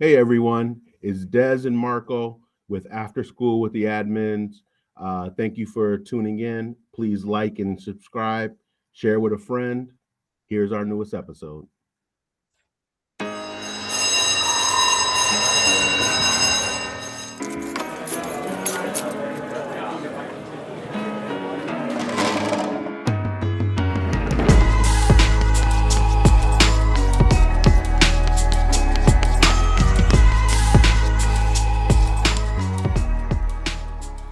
Hey everyone, it's Des and Marco with After School with the Admins. Thank you for tuning in. Please like and subscribe, share with a friend. Here's our newest episode.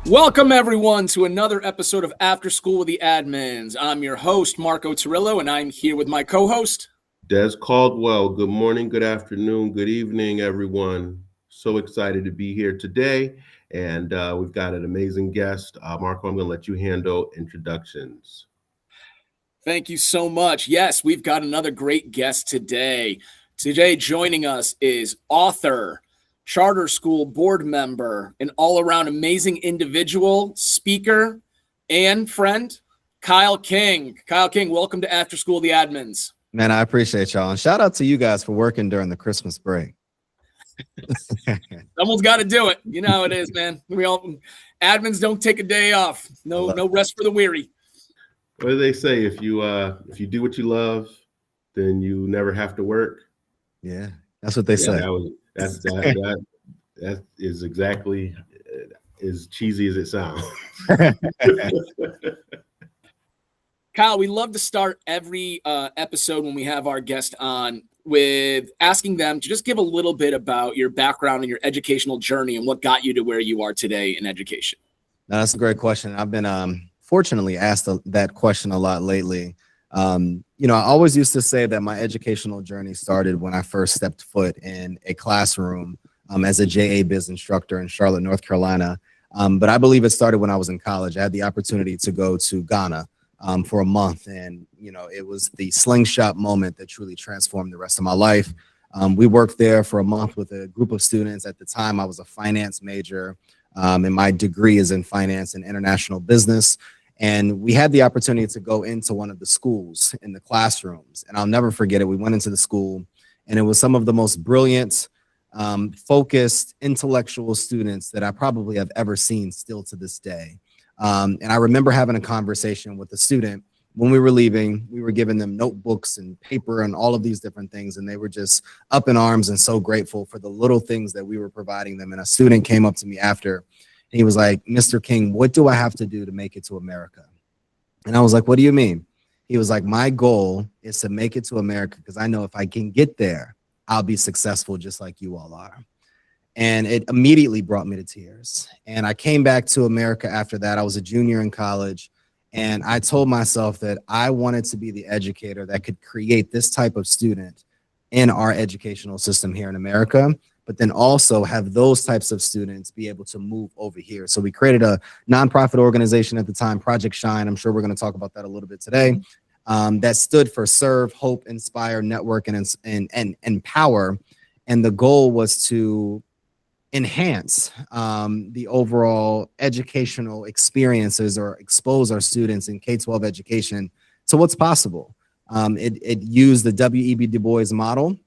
Welcome, everyone, to another episode of After School with the Admins. I'm your host, Marco Torillo, and I'm here with my co-host, Des Caldwell. Good morning, good afternoon, good evening, everyone. So excited to be here today. And we've got an amazing guest. Marco, I'm going to let you handle introductions. Thank you so much. Yes, we've got another great guest today. Today, joining us is author, charter school board member, an all-around amazing individual, speaker, and friend, Kyle King. Kyle King, welcome to After School with the Admins. Man, I appreciate y'all. And shout out to you guys for working during the Christmas break. Someone's got to do it. You know how it is, man. Admins don't take a day off. No rest for the weary. What do they say? If you do what you love, then you never have to work. Yeah, that's what they say. That is exactly as cheesy as it sounds. Kyle, we love to start every episode when we have our guest on with asking them to just give a little bit about your background and your educational journey and what got you to where you are today in education. No, that's a great question. I've been fortunately asked that question a lot lately. I always used to say that my educational journey started when I first stepped foot in a classroom as a JA Biz instructor in Charlotte, North Carolina. But I believe it started when I was in college. I had the opportunity to go to Ghana for a month. And, it was the slingshot moment that truly transformed the rest of my life. We worked there for a month with a group of students. At the time, I was a finance major, and my degree is in finance and international business. And we had the opportunity to go into one of the schools in the classrooms. And I'll never forget it. We went into the school, and it was some of the most brilliant, focused, intellectual students that I probably have ever seen still to this day. And I remember having a conversation with a student when we were leaving. We were giving them notebooks and paper and all of these different things. And they were just up in arms and so grateful for the little things that we were providing them. And a student came up to me after, and he was like, "Mr. King, what do I have to do to make it to America?" And I was like, "What do you mean?" He was like, "My goal is to make it to America because I know if I can get there, I'll be successful just like you all are." And it immediately brought me to tears. And I came back to America after that. I was a junior in college. And I told myself that I wanted to be the educator that could create this type of student in our educational system here in America, but then also have those types of students be able to move over here. So we created a nonprofit organization at the time, Project Shine. I'm sure we're going to talk about that a little bit today. That stood for Serve, Hope, Inspire, Network, and Empower. And the goal was to enhance the overall educational experiences or expose our students in K-12 education to what's possible. It used the W.E.B. Du Bois model,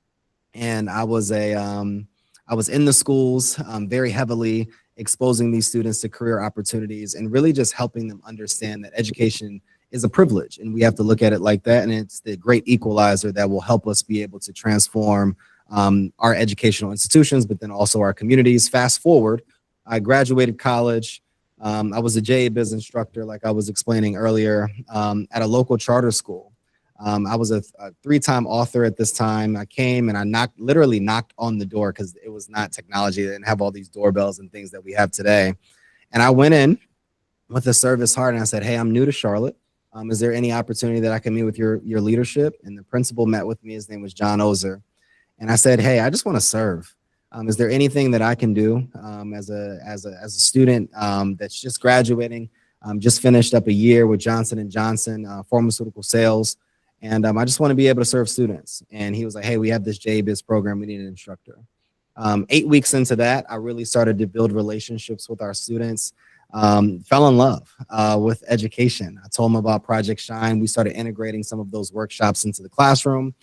and I was in the schools very heavily exposing these students to career opportunities and really just helping them understand that education is a privilege, and we have to look at it like that. And it's the great equalizer that will help us be able to transform our educational institutions, but then also our communities. Fast forward, I graduated college. I was a JA Biz instructor, like I was explaining earlier, at a local charter school. I was a 3-time author at this time. I came and I literally knocked on the door because it was not technology. They didn't have all these doorbells and things that we have today. And I went in with a service heart and I said, "Hey, I'm new to Charlotte. Is there any opportunity that I can meet with your leadership?" And the principal met with me. His name was John Ozer. And I said, "Hey, I just want to serve. Is there anything that I can do as a student that's just graduating, just finished up a year with Johnson & Johnson pharmaceutical sales, and I just want to be able to serve students." And he was like, "Hey, we have this JBiz program. We need an instructor." 8 weeks into that, I really started to build relationships with our students. Fell in love with education. I told them about Project Shine. We started integrating some of those workshops into the classroom.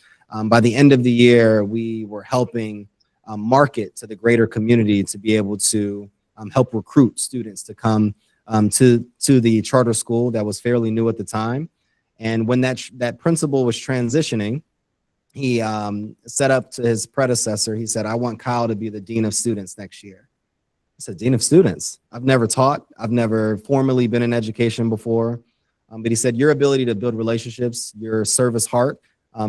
By the end of the year, we were helping market to the greater community to be able to help recruit students to come to the charter school that was fairly new at the time. And when that principal was transitioning, he set up to his predecessor. He said, "I want Kyle to be the dean of students next year." I said, "Dean of students? I've never taught. I've never formally been in education before." But he said, "Your ability to build relationships, your service heart,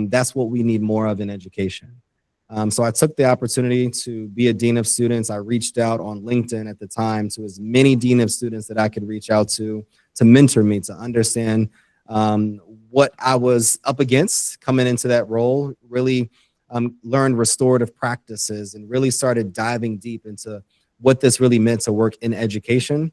that's what we need more of in education." So I took the opportunity to be a dean of students. I reached out on LinkedIn at the time to as many dean of students that I could reach out to mentor me, to understand what I was up against coming into that role, really learned restorative practices and really started diving deep into what this really meant to work in education.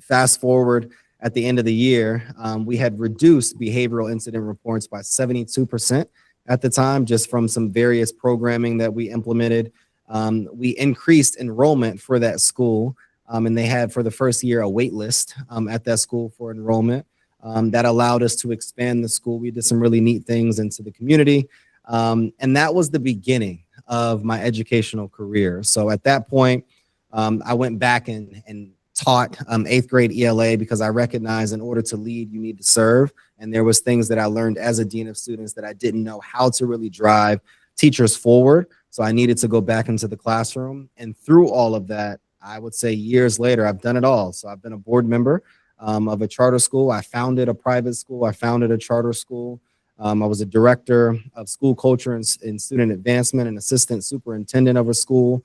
Fast forward at the end of the year, we had reduced behavioral incident reports by 72% at the time, just from some various programming that we implemented. We increased enrollment for that school, and they had for the first year a wait list at that school for enrollment. That allowed us to expand the school. We did some really neat things into the community. And that was the beginning of my educational career. So at that point, I went back and taught 8th grade ELA because I recognized in order to lead, you need to serve. And there was things that I learned as a dean of students that I didn't know how to really drive teachers forward. So I needed to go back into the classroom. And through all of that, I would say years later, I've done it all. So I've been a board member of a charter school. I founded a private school. I founded a charter school. I was a director of school culture and student advancement and assistant superintendent of a school.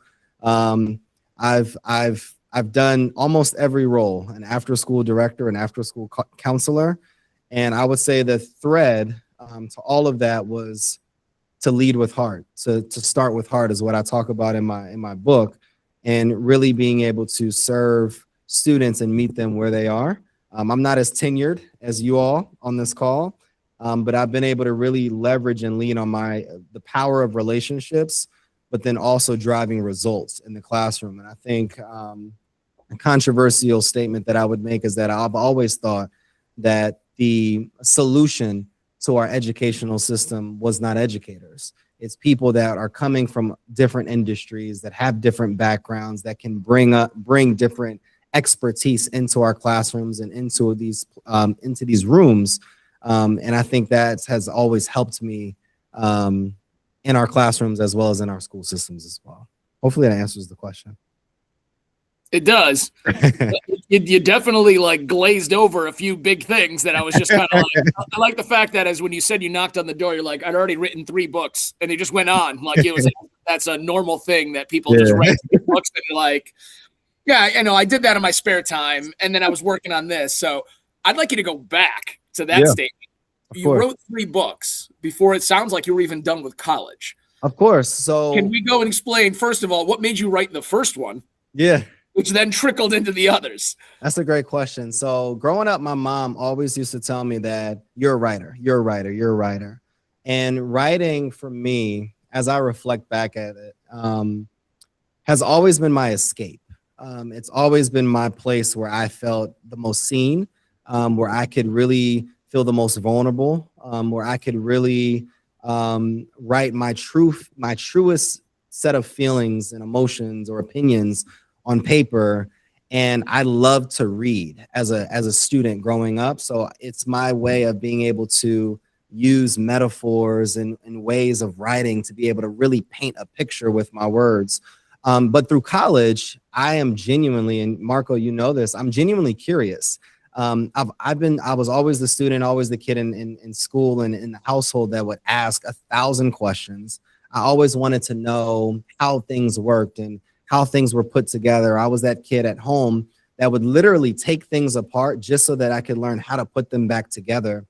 I've done almost every role: an after-school director, an after-school counselor. And I would say the thread to all of that was to lead with heart. To start with heart is what I talk about in my book, and really being able to serve students and meet them where they are. I'm not as tenured as you all on this call, but I've been able to really leverage and lean on the power of relationships, but then also driving results in the classroom. And I think a controversial statement that I would make is that I've always thought that the solution to our educational system was not educators. It's people that are coming from different industries, that have different backgrounds, that can bring different expertise into our classrooms and into these rooms. And I think that has always helped me in our classrooms as well as in our school systems as well. Hopefully that answers the question. It does. You definitely like glazed over a few big things that I was just kind of like. I like the fact that as when you said you knocked on the door, you're like, I'd already written 3 books, and they just went on. Like it was that's a normal thing that people just write books and you're like, yeah, I know I did that in my spare time, and then I was working on this. So I'd like you to go back to that statement. You wrote 3 books before it sounds like you were even done with college. Of course. So can we go and explain, first of all, what made you write the first one? Yeah. Which then trickled into the others? That's a great question. So growing up, my mom always used to tell me that you're a writer, you're a writer, you're a writer. And writing for me, as I reflect back at it, has always been my escape. It's always been my place where I felt the most seen, where I could really feel the most vulnerable, where I could really write my truest set of feelings and emotions or opinions on paper. And I love to read as a student growing up. So it's my way of being able to use metaphors and ways of writing to be able to really paint a picture with my words. But through college, I am genuinely, and Marco, you know this, I'm genuinely curious. I was always the student, always the kid in school and in the household that would ask 1,000 questions. I always wanted to know how things worked and how things were put together. I was that kid at home that would literally take things apart just so that I could learn how to put them back together.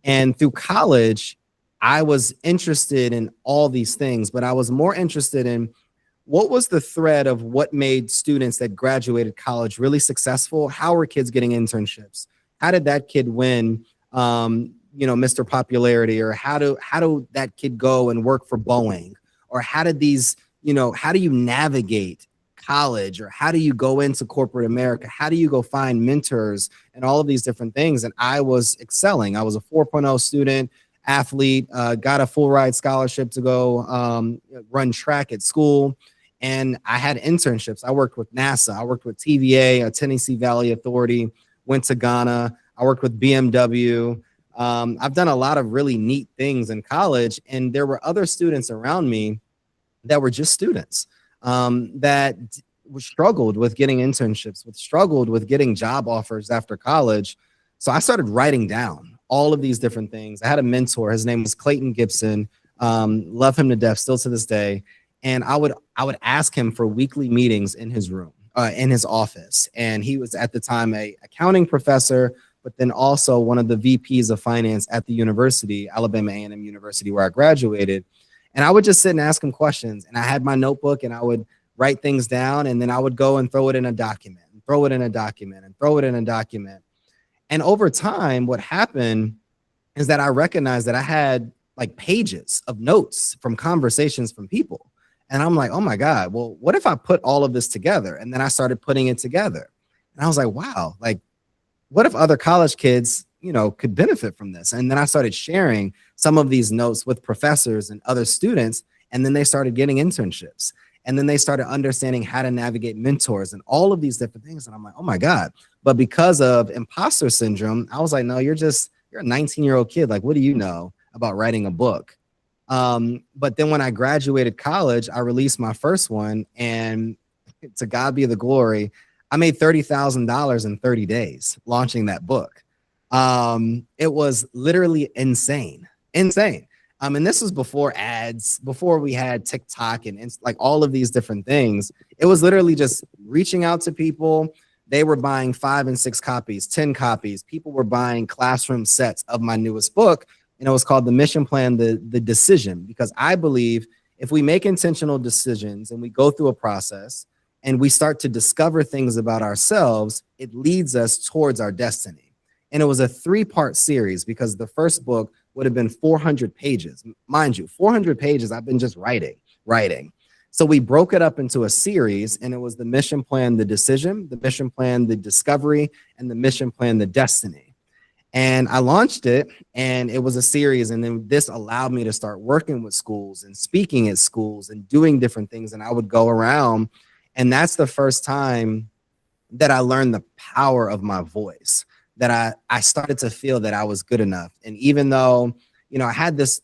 And through college, I was interested in all these things, but I was more interested in what was the thread of what made students that graduated college really successful? How were kids getting internships? How did that kid win, Mr. Popularity? Or how do that kid go and work for Boeing? Or how do you navigate college? Or how do you go into corporate America? How do you go find mentors and all of these different things? And I was excelling. I was a 4.0 student, athlete, got a full ride scholarship to go run track at school. And I had internships. I worked with NASA. I worked with TVA, a Tennessee Valley Authority, went to Ghana. I worked with BMW. I've done a lot of really neat things in college. And there were other students around me that were just students that struggled with getting internships, struggled with getting job offers after college. So I started writing down all of these different things. I had a mentor. His name was Clayton Gibson. Love him to death still to this day. And I would ask him for weekly meetings in his room, in his office. And he was at the time a accounting professor, but then also one of the VPs of finance at the university, Alabama A&M University, where I graduated. And I would just sit and ask him questions. And I had my notebook and I would write things down. And then I would go and throw it in a document, and throw it in a document, and throw it in a document. And over time, what happened is that I recognized that I had like pages of notes from conversations from people. And I'm like, oh my God, well, what if I put all of this together? And then I started putting it together. And I was like, wow, like, what if other college kids, could benefit from this? And then I started sharing some of these notes with professors and other students. And then they started getting internships. And then they started understanding how to navigate mentors and all of these different things. And I'm like, oh my God. But because of imposter syndrome, I was like, no, you're a 19-year-old kid. Like, what do you know about writing a book? But then when I graduated college, I released my first one, and to God be the glory, I made $30,000 in 30 days launching that book. It was literally insane. And this was before ads, before we had TikTok and like all of these different things. It was literally just reaching out to people. They were buying 5 and 6 copies, 10 copies. People were buying classroom sets of my newest book. And it was called The Mission Plan, the Decision, because I believe if we make intentional decisions and we go through a process and we start to discover things about ourselves, it leads us towards our destiny. And it was a 3-part series because the first book would have been 400 pages. Mind you, 400 pages, I've been just writing. So we broke it up into a series, and it was The Mission Plan, the Decision, The Mission Plan, the Discovery, and The Mission Plan, the Destiny. And I launched it, and it was a series. And then this allowed me to start working with schools and speaking at schools and doing different things. And I would go around, and that's the first time that I learned the power of my voice, that I started to feel that I was good enough. And even though, I had this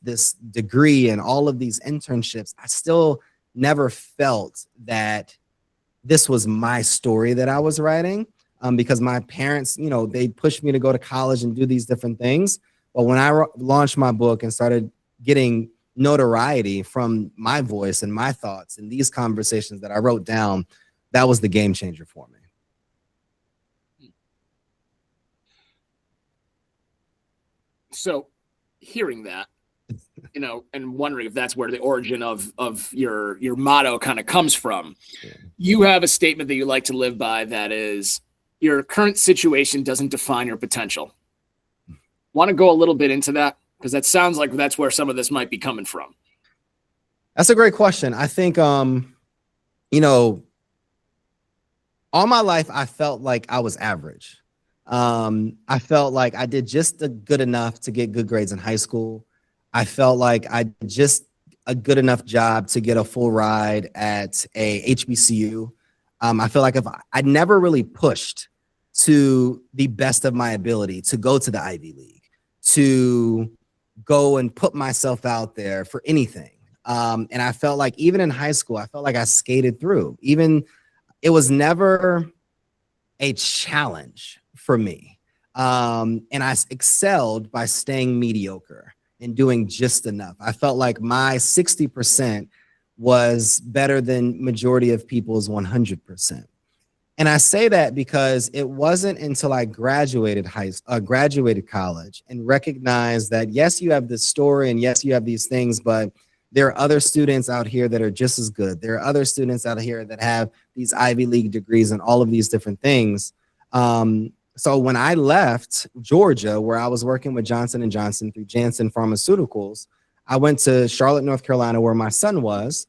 degree and all of these internships, I still never felt that this was my story that I was writing. Because my parents, they pushed me to go to college and do these different things. But when I launched my book and started getting notoriety from my voice and my thoughts and these conversations that I wrote down, that was the game changer for me. So hearing that, and wondering if that's where the origin of your motto kind of comes from. Yeah. You have a statement that you like to live by that is, your current situation doesn't define your potential. Want to go a little bit into that? Because that sounds like that's where some of this might be coming from. That's a great question. I think, all my life, I felt like I was average. I felt like I did just good enough to get good grades in high school. I felt like I did just a good enough job to get a full ride at a HBCU. I feel like if I never really pushed to the best of my ability to go to the Ivy League, to go and put myself out there for anything. And I felt like even in high school, I felt like I skated through. It was never a challenge for me. And I excelled by staying mediocre and doing just enough. I felt like my 60% was better than majority of people's 100%. And I say that because it wasn't until I graduated college and recognized that, yes, you have this story and yes, you have these things, but there are other students out here that are just as good. There are other students out here that have these Ivy League degrees and all of these different things. So when I left Georgia, where I was working with Johnson & Johnson through Janssen Pharmaceuticals, I went to Charlotte, North Carolina, where my son was.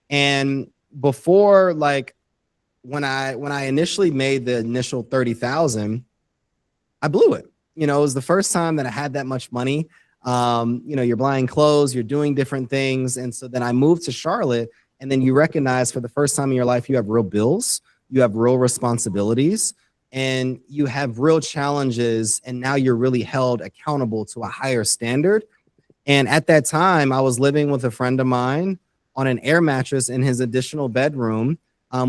And before, when I initially made the initial 30,000, I blew it. It was the first time that I had that much money. You're buying clothes, you're doing different things. And so then I moved to Charlotte And then you recognize for the first time in your life, you have real bills, you have real responsibilities, and you have real challenges. And now you're really held accountable to a higher standard. And at that time, I was living with a friend of mine on an air mattress in his additional bedroom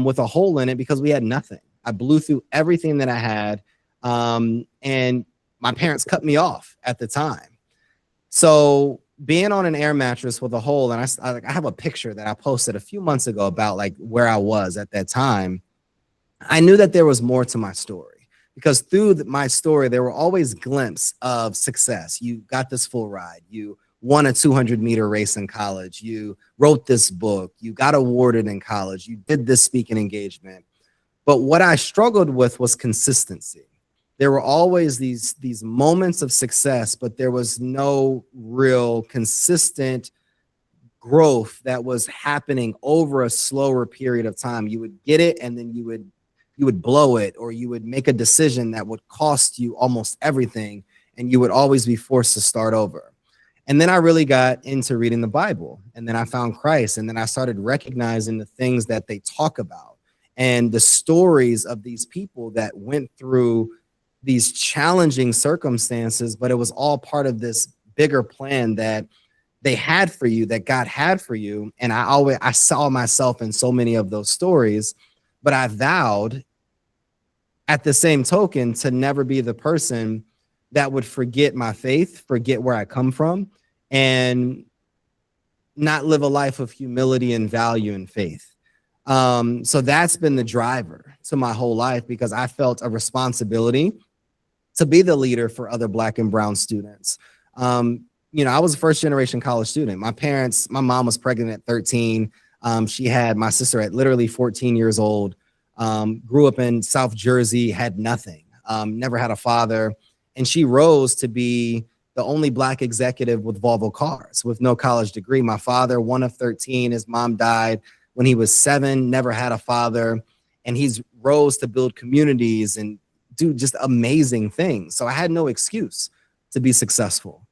with a hole in it because we had nothing. I blew through everything that I had. And my parents cut me off at the time. So being on an air mattress with a hole, and I have a picture that I posted a few months ago about like where I was at that time. I knew that there was more to my story because through my story, there were always glimpses of success. You got this full ride. You won a 200-meter race in college. You wrote this book. You got awarded in college. You did this speaking engagement. But what I struggled with was consistency. There were always these moments of success, but there was no real consistent growth that was happening over a slower period of time. You would get it, and then you would blow it, or you would make a decision that would cost you almost everything, and you would always be forced to start over. And then I really got into reading the Bible, and then I found Christ, and then I started recognizing the things that they talk about and the stories of these people that went through these challenging circumstances, but it was all part of this bigger plan that they had for you, that God had for you. And I saw myself in so many of those stories, but I vowed at the same token to never be the person that would forget my faith, forget where I come from, and not live a life of humility and value and faith. So that's been the driver to my whole life, because I felt a responsibility to be the leader for other Black and brown students. I was a first generation college student. My mom was pregnant at 13. She had my sister at literally 14 years old, grew up in South Jersey, had nothing, never had a father. And she rose to be the only Black executive with Volvo Cars with no college degree. My father, one of 13, his mom died when he was 7, never had a father. And he's rose to build communities and do just amazing things. So I had no excuse to be successful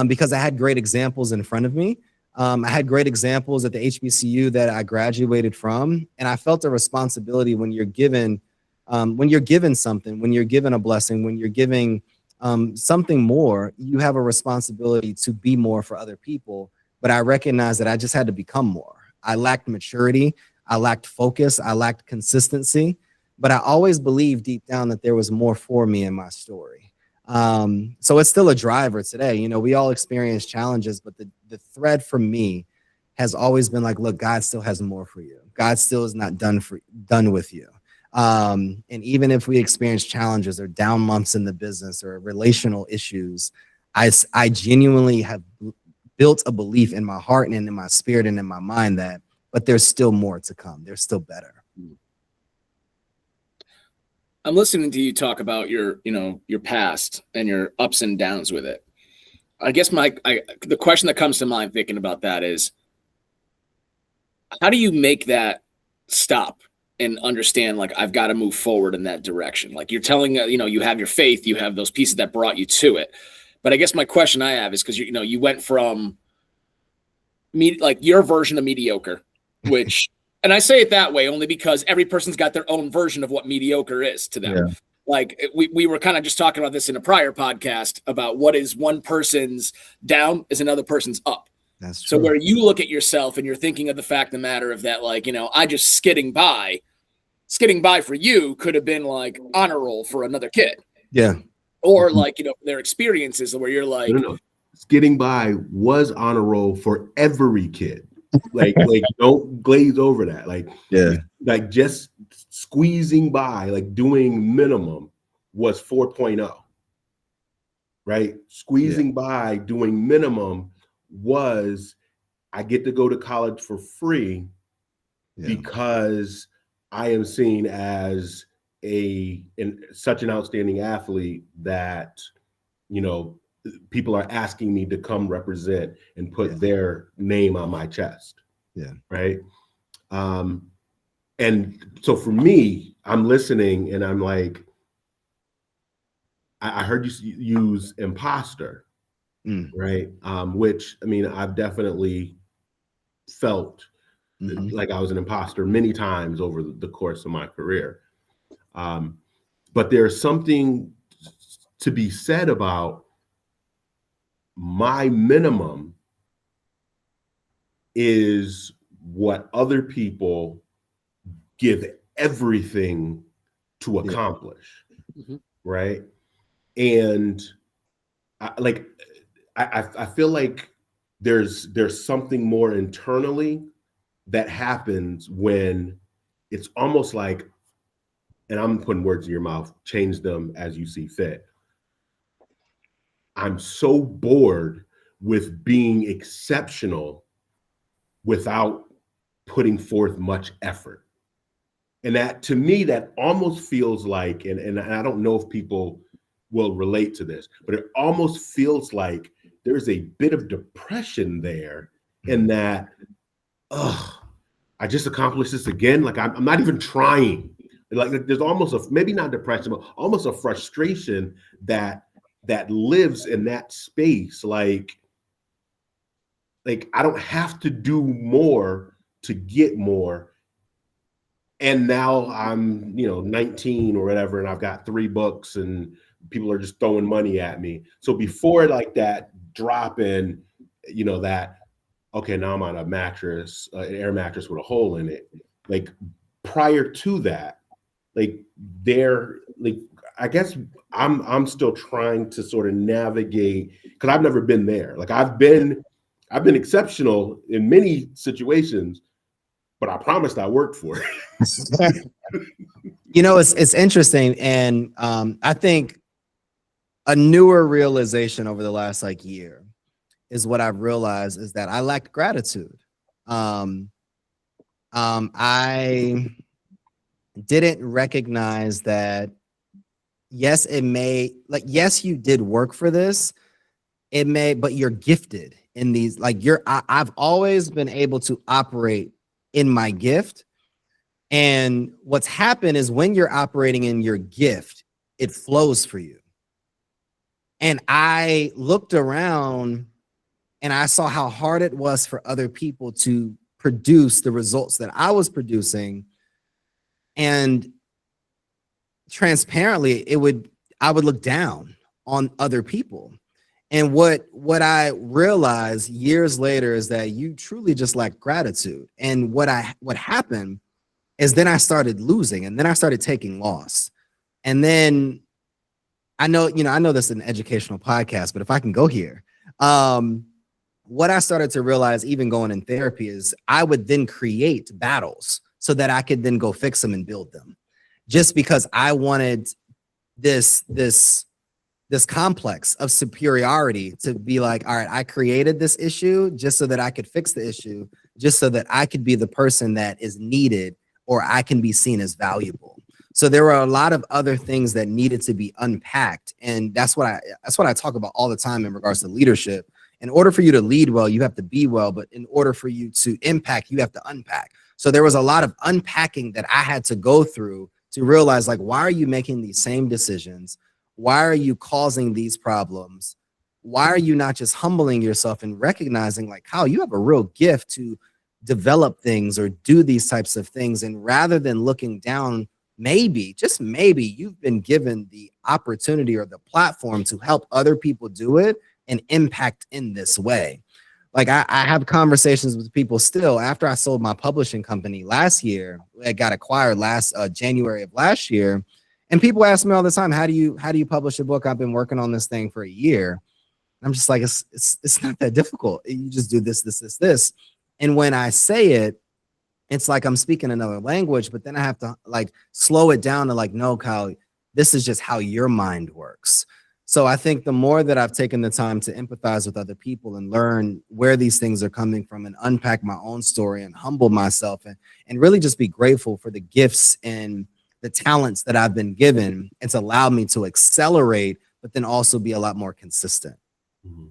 because I had great examples in front of me. I had great examples at the HBCU that I graduated from. And I felt a responsibility when you're given something, when you're given a blessing, when you're giving something more, you have a responsibility to be more for other people. But I recognized that I just had to become more. I lacked maturity. I lacked focus. I lacked consistency. But I always believed deep down that there was more for me in my story. So it's still a driver today. We all experience challenges, but the thread for me has always been like, look, God still has more for you. God still is not done with you. And even if we experience challenges or down months in the business or relational issues, I genuinely have built a belief in my heart and in my spirit and in my mind but there's still more to come. There's still better. I'm listening to you talk about your past and your ups and downs with it. I guess the question that comes to mind thinking about that is, how do you make that stop and understand, like, I've got to move forward in that direction? Like, you're telling, you have your faith, you have those pieces that brought you to it. But I guess my question I have is, because, you went from like your version of mediocre, which, and I say it that way only because every person's got their own version of what mediocre is to them. Yeah. Like we were kind of just talking about this in a prior podcast about what is one person's down is another person's up. That's true. So where you look at yourself and you're thinking of the fact of the matter of that, like, I just skidding by for you could have been like honor roll for another kid. Yeah. Or like, their experiences where you're like, no. Skidding by was honor roll for every kid. Like don't glaze over that. Like just squeezing by, like doing minimum was 4.0. Right? Squeezing by doing minimum was, I get to go to college for free because I am seen as such an outstanding athlete that, people are asking me to come represent and put their name on my chest. Yeah. Right. And so for me, I'm listening and I'm like, I heard you use imposter. Right. Which, I've definitely felt Mhm. like I was an imposter many times over the course of my career. But there's something to be said about my minimum is what other people give everything to accomplish, right? And I feel like there's something more internally that happens when it's almost like, and I'm putting words in your mouth, change them as you see fit. I'm so bored with being exceptional without putting forth much effort. And that, to me, that almost feels like, and I don't know if people will relate to this, but it almost feels like there's a bit of depression there in that, I just accomplished this again. Like I'm not even trying. Like there's almost maybe not depression, but almost a frustration that lives in that space. Like I don't have to do more to get more. And now I'm, 19 or whatever, and I've got 3 books and people are just throwing money at me. So before like that drop in, that, okay, now I'm on a mattress, an air mattress with a hole in it. Like prior to that, I guess I'm still trying to sort of navigate, because I've never been there. Like I've been exceptional in many situations, but I promised I worked for it. It's interesting. And I think a newer realization over the last year is what I've realized is that I lacked gratitude. I didn't recognize that, yes, yes, you did work for this. But you're gifted in these, I've always been able to operate in my gift. And what's happened is when you're operating in your gift, it flows for you. And I looked around and I saw how hard it was for other people to produce the results that I was producing. And transparently, I would look down on other people. And what I realized years later is that you truly just lack gratitude. And what happened is then I started losing, and then I started taking loss. And then I know this is an educational podcast, but if I can go here, what I started to realize, even going in therapy, is I would then create battles so that I could then go fix them and build them, just because I wanted this complex of superiority to be like, all right, I created this issue just so that I could fix the issue, just so that I could be the person that is needed, or I can be seen as valuable. So there were a lot of other things that needed to be unpacked. And that's what I talk about all the time in regards to leadership. In order for you to lead well, you have to be well, but in order for you to impact, you have to unpack. So there was a lot of unpacking that I had to go through to realize, why are you making these same decisions? Why are you causing these problems? Why are you not just humbling yourself and recognizing, Kyle, you have a real gift to develop things or do these types of things? And rather than looking down, maybe, just maybe, you've been given the opportunity or the platform to help other people do it and impact in this way. I have conversations with people still after I sold my publishing company last year. It got acquired last January of last year. And people ask me all the time, how do you publish a book? I've been working on this thing for a year. I'm just like, it's not that difficult. You just do this. And when I say it, it's like I'm speaking another language, but then I have to slow it down to no, Kyle, this is just how your mind works. So I think the more that I've taken the time to empathize with other people and learn where these things are coming from and unpack my own story and humble myself and really just be grateful for the gifts and the talents that I've been given, it's allowed me to accelerate, but then also be a lot more consistent. Mm-hmm.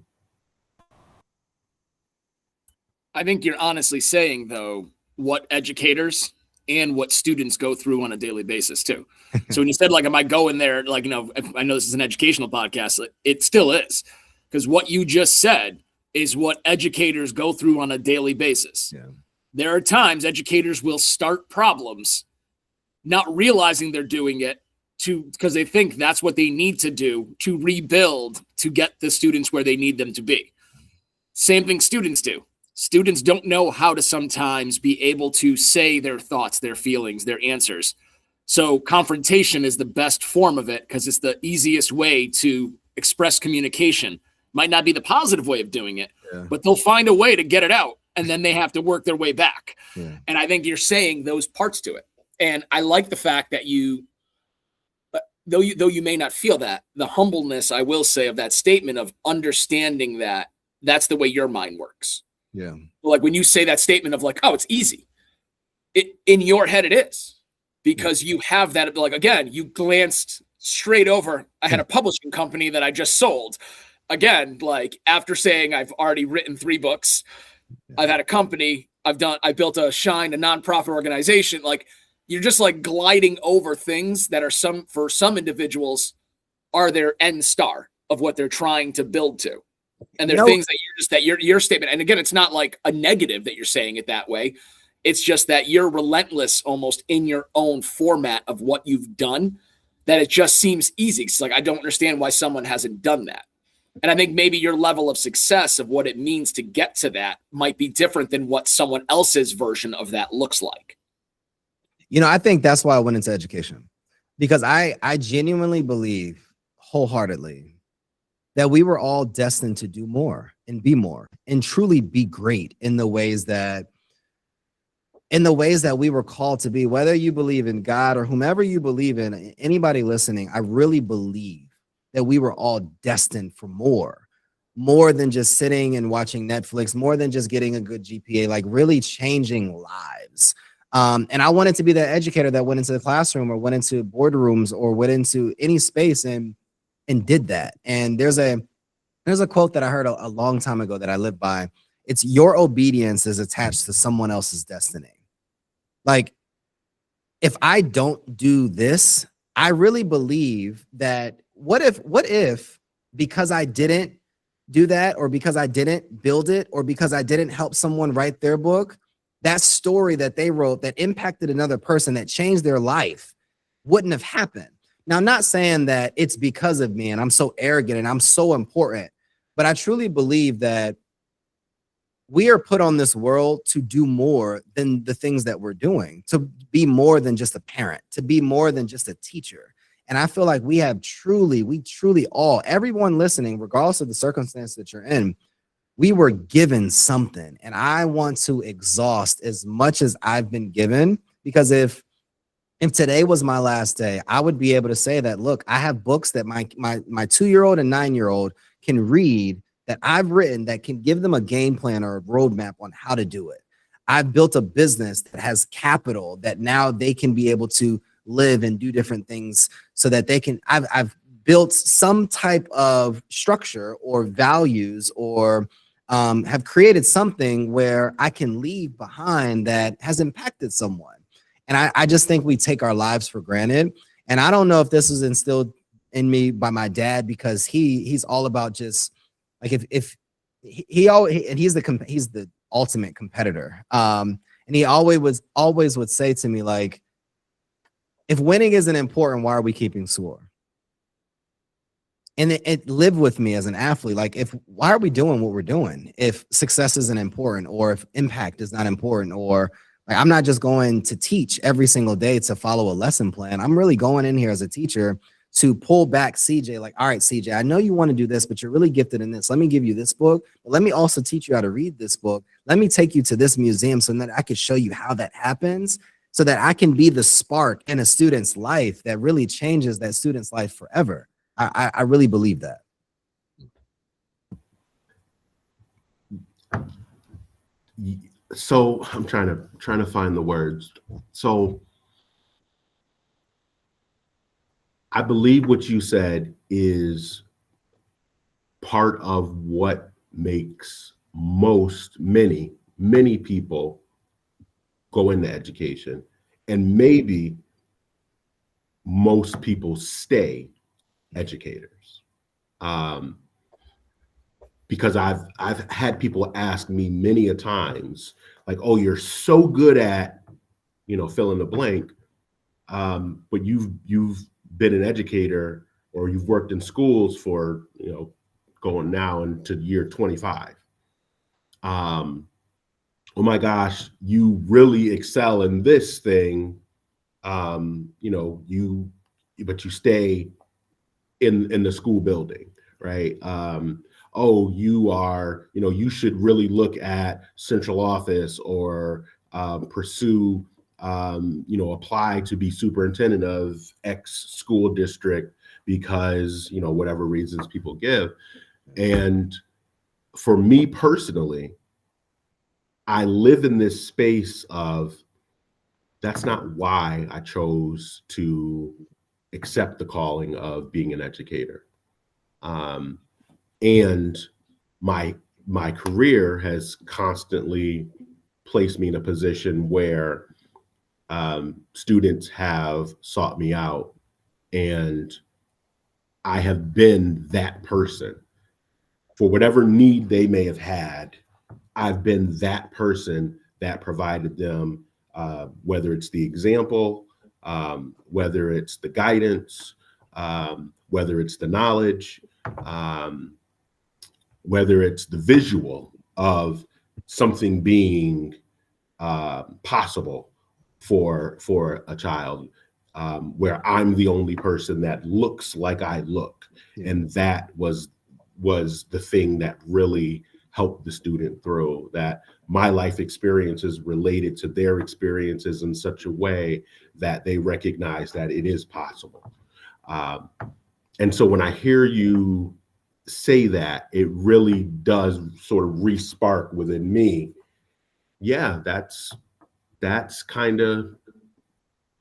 I think you're honestly saying, though, what educators and what students go through on a daily basis too. So when you said, am I going there? I know this is an educational podcast. It still is, because what you just said is what educators go through on a daily basis. Yeah. There are times educators will start problems, not realizing they're doing it because they think that's what they need to do to rebuild, to get the students where they need them to be. Same thing students do. Students don't know how to sometimes be able to say their thoughts, their feelings, their answers. So confrontation is the best form of it because it's the easiest way to express communication. Might not be the positive way of doing it, but they'll find a way to get it out, and then they have to work their way back. Yeah. And I think you're saying those parts to it. And I like the fact that though you may not feel that, the humbleness, I will say, of that statement of understanding that that's the way your mind works. Yeah. Like when you say that statement of like, oh, it's easy. In your head, it is. Because you have that, like, again, you glanced straight over. I had a publishing company that I just sold. Again, like after saying I've already written 3 books, I've had a company, I built a Shine, a nonprofit organization. Like you're just like gliding over things that are for some individuals are their end star of what they're trying to build to. And they're things that your statement. And again, it's not like a negative that you're saying it that way. It's just that you're relentless almost in your own format of what you've done, that it just seems easy. It's like, I don't understand why someone hasn't done that. And I think maybe your level of success of what it means to get to that might be different than what someone else's version of that looks like. You know, I think that's why I went into education, because I genuinely believe wholeheartedly that we were all destined to do more and be more and truly be great in the ways that we were called to be. Whether you believe in God or whomever you believe in, anybody listening, I really believe that we were all destined for more than just sitting and watching Netflix, more than just getting a good GPA, like really changing lives. And I wanted to be that educator that went into the classroom or went into boardrooms or went into any space and did that. And there's a quote that I heard a long time ago that I live by. It's your obedience is attached to someone else's destiny. Like, if I don't do this, I really believe that what if because I didn't do that, or because I didn't build it, or because I didn't help someone write their book, that story that they wrote that impacted another person, that changed their life, wouldn't have happened. Now, I'm not saying that it's because of me and I'm so arrogant and I'm so important, but I truly believe that we are put on this world to do more than the things that we're doing, to be more than just a parent, to be more than just a teacher. And I feel like we truly all, everyone listening, regardless of the circumstance that you're in, we were given something. And I want to exhaust as much as I've been given, because if today was my last day, I would be able to say that, look, I have books that my 2-year-old and 9-year-old can read that I've written that can give them a game plan or a roadmap on how to do it. I've built a business that has capital that now they can be able to live and do different things so that they can, I've built some type of structure or values, or have created something where I can leave behind that has impacted someone. And I just think we take our lives for granted. And I don't know if this was instilled in me by my dad, because he's all about just like, if he's the ultimate competitor. And he always would say to me, like, if winning isn't important, why are we keeping score? And it lived with me as an athlete. Like, why are we doing what we're doing if success isn't important, or if impact is not important, or like, I'm not just going to teach every single day to follow a lesson plan. I'm really going in here as a teacher to pull back CJ, like, all right, CJ, I know you want to do this, but you're really gifted in this. Let me give you this book, but let me also teach you how to read this book. Let me take you to this museum so that I can show you how that happens, so that I can be the spark in a student's life that really changes that student's life forever. I really believe that. So I'm trying to find the words. So I believe what you said is part of what makes many people go into education, and maybe most people stay educators. because I've had people ask me many a times, like, oh, you're so good at, fill in the blank, but you've been an educator or you've worked in schools for, going now into year 25. Oh my gosh, you really excel in this thing. But you stay in the school building, right? Oh, you are, you should really look at central office or pursue, apply to be superintendent of X school district because, whatever reasons people give. And for me personally, I live in this space of, that's not why I chose to accept the calling of being an educator. And my career has constantly placed me in a position where students have sought me out, and I have been that person. For whatever need they may have had, I've been that person that provided them, whether it's the example, whether it's the guidance, whether it's the knowledge, whether it's the visual of something being possible for a child, where I'm the only person that looks like I look. Yeah. And that was the thing that really helped the student through, that my life experiences related to their experiences in such a way that they recognize that it is possible. And so when I hear you say that, it really does sort of re-spark within me. Yeah, that's kind of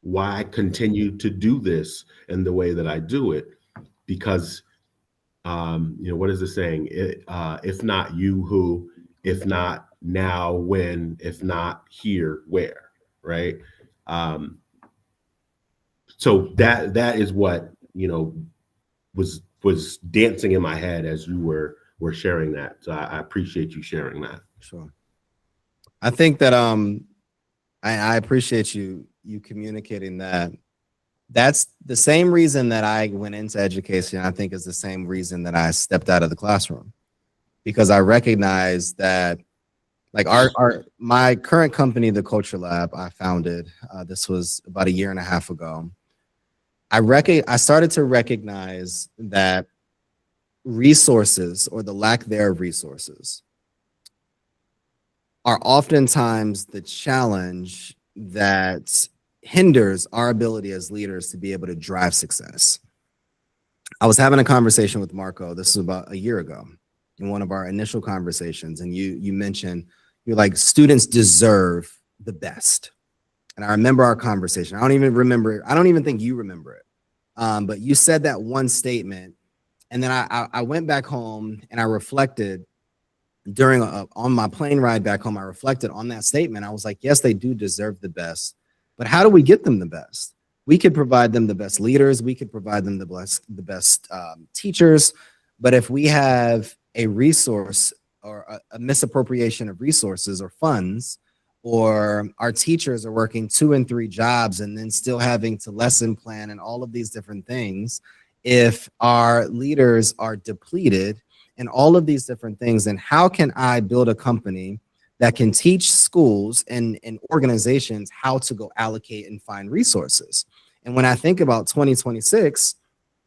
why I continue to do this in the way that I do it, because what is the saying? If not you, who? If not now, when? If not here, where? Right? So that is what was dancing in my head as you were sharing that. So I appreciate you sharing that. Sure. I think that I appreciate you communicating that. That's the same reason that I went into education. I think is the same reason that I stepped out of the classroom, because I recognize that, like, my current company, the Culture Lab, I founded. This was about 1.5 years ago. I started to recognize that resources, or the lack thereof resources, are oftentimes the challenge that hinders our ability as leaders to be able to drive success. I was having a conversation with Marco. This was about 1 year ago in one of our initial conversations. And you mentioned, you're like, students deserve the best. And I remember our conversation. I don't even think you remember it. But you said that one statement. And then I went back home and I reflected on my plane ride back home. I reflected on that statement. I was like, yes, they do deserve the best. But how do we get them the best? We could provide them the best leaders. We could provide them the best teachers. But if we have a resource or a misappropriation of resources or funds, or our teachers are working 2 and 3 jobs and then still having to lesson plan and all of these different things, if our leaders are depleted and all of these different things, then how can I build a company that can teach schools and organizations how to go allocate and find resources? And when I think about 2026,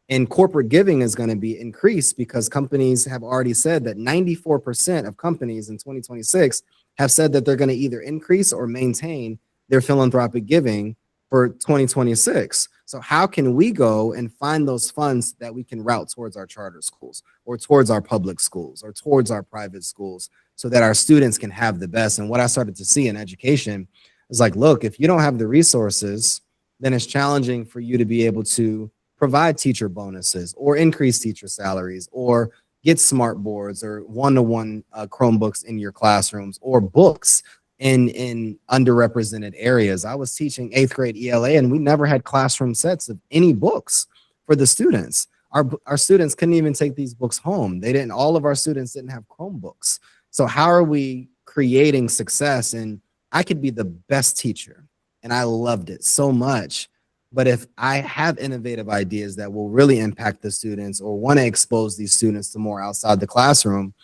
and corporate giving is going to be increased, because companies have already said that 94% of companies in 2026 have said that they're going to either increase or maintain their philanthropic giving for 2026. So how can we go and find those funds that we can route towards our charter schools, or towards our public schools, or towards our private schools, so that our students can have the best? And what I started to see in education is like, look, if you don't have the resources, then it's challenging for you to be able to provide teacher bonuses, or increase teacher salaries, or get smart boards, or one-to-one Chromebooks in your classrooms, or books in underrepresented areas. I was teaching 8th grade ELA, and we never had classroom sets of any books for the students. Our students couldn't even take these books home. All of our students didn't have Chromebooks. So how are we creating success? And I could be the best teacher, and I loved it so much. But if I have innovative ideas that will really impact the students or want to expose these students to more outside the classroom,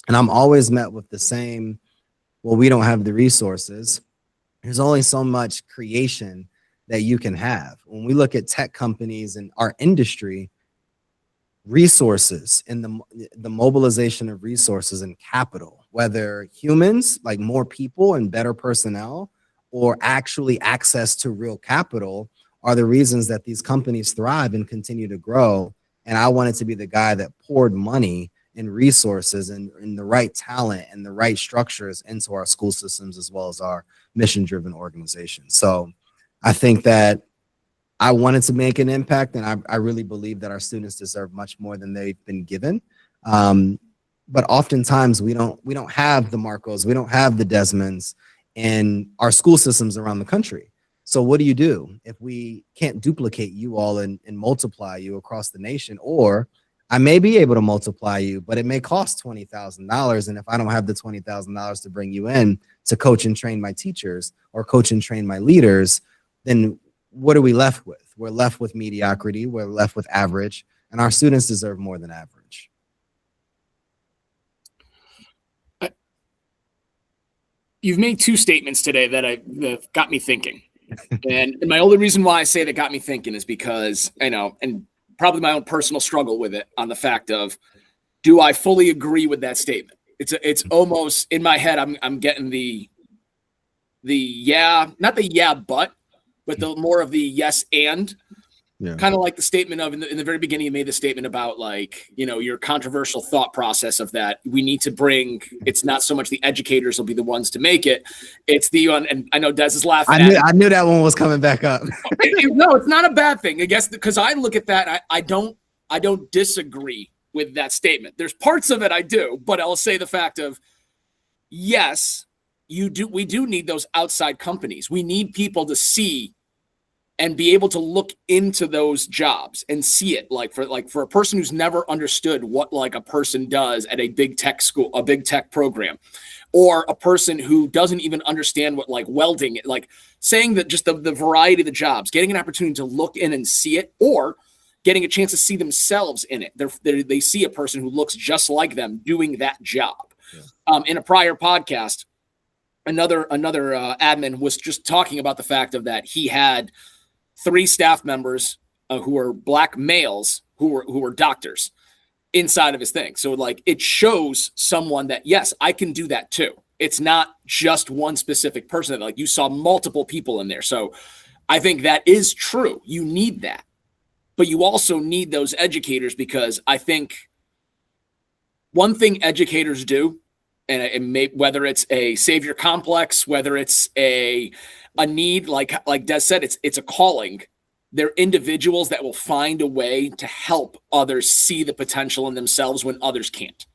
and I'm always met with the same, well, we don't have the resources. There's only so much creation that you can have. When we look at tech companies and our industry, resources and the mobilization of resources and capital, whether humans, like more people and better personnel, or actually access to real capital, are the reasons that these companies thrive and continue to grow. And I wanted to be the guy that poured money and resources and the right talent and the right structures into our school systems, as well as our mission-driven organization. So I think that I wanted to make an impact, and I really believe that our students deserve much more than they've been given. But oftentimes we don't have the Marcos, we don't have the Desmonds in our school systems around the country. So what do if we can't duplicate you all and multiply you across the nation? Or I may be able to multiply you, but it may cost $20,000. And if I don't have the $20,000 to bring you in to coach and train my teachers or coach and train my leaders, then what are we left with? We're left with mediocrity. We're left with average, and our students deserve more than average. You've made two statements today that got me thinking. And my only reason why I say that got me thinking is because I know, and probably my own personal struggle with it, on the fact of, do I fully agree with that statement? It's almost in my head. I'm getting the yeah, not the yeah, but the more of the yes and, kind of like the statement of in the very beginning, you made the statement about, like, your controversial thought process of that we need to bring. It's not so much the educators will be the ones to make it. It's and I know Des is laughing. I knew that one was coming back up. No, it's not a bad thing, I guess, because I look at that. I don't disagree with that statement. There's parts of it I do, but I'll say the fact of, yes, we do need those outside companies. We need people to see and be able to look into those jobs and see it, for a person who's never understood what a person does at a big tech school, a big tech program, or a person who doesn't even understand what welding, saying that just the variety of the jobs, getting an opportunity to look in and see it, or getting a chance to see themselves in it. They see a person who looks just like them doing that job. Yeah. In a prior podcast, another admin was just talking about the fact of that he had 3 staff members who were Black males who were doctors inside of his thing. So it shows someone that, yes, I can do that too. It's not just one specific person. You saw multiple people in there. So I think that is true. You need that, but you also need those educators, because I think one thing educators do, and whether it's a savior complex, whether it's a need, like Des said, it's a calling. They're individuals that will find a way to help others see the potential in themselves when others can't.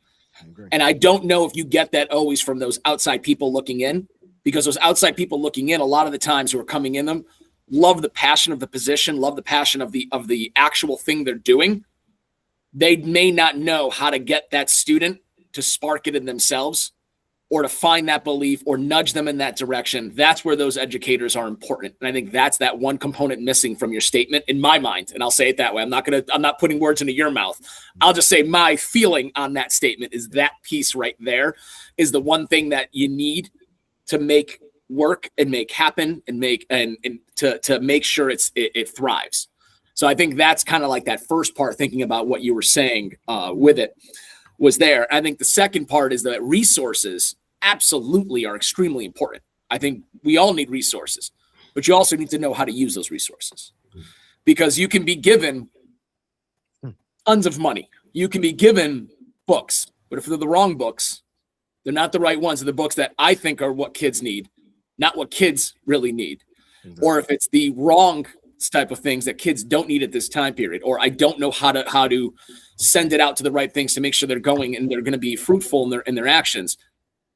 And I don't know if you get that always from those outside people looking in, because those outside people looking in, a lot of the times who are coming in them, love the passion of the position, love the passion of the actual thing they're doing. They may not know how to get that student to spark it in themselves, or to find that belief, or nudge them in that direction. That's where those educators are important. And I think that's that one component missing from your statement in my mind. And I'll say it that way. I'm not putting words into your mouth. I'll just say my feeling on that statement is that piece right there is the one thing that you need to make work and make happen and to make sure it thrives. So I think that's kind of like that first part, thinking about what you were saying with it was there. I think the second part is that resources absolutely are extremely important. I think we all need resources, but you also need to know how to use those resources, because you can be given tons of money. You can be given books, but if they're the wrong books, they're not the right ones. They're the books that I think are what kids need, not what kids really need. Exactly. Or if it's the wrong type of things that kids don't need at this time period, or I don't know how to send it out to the right things to make sure they're going and they're going to be fruitful in their actions,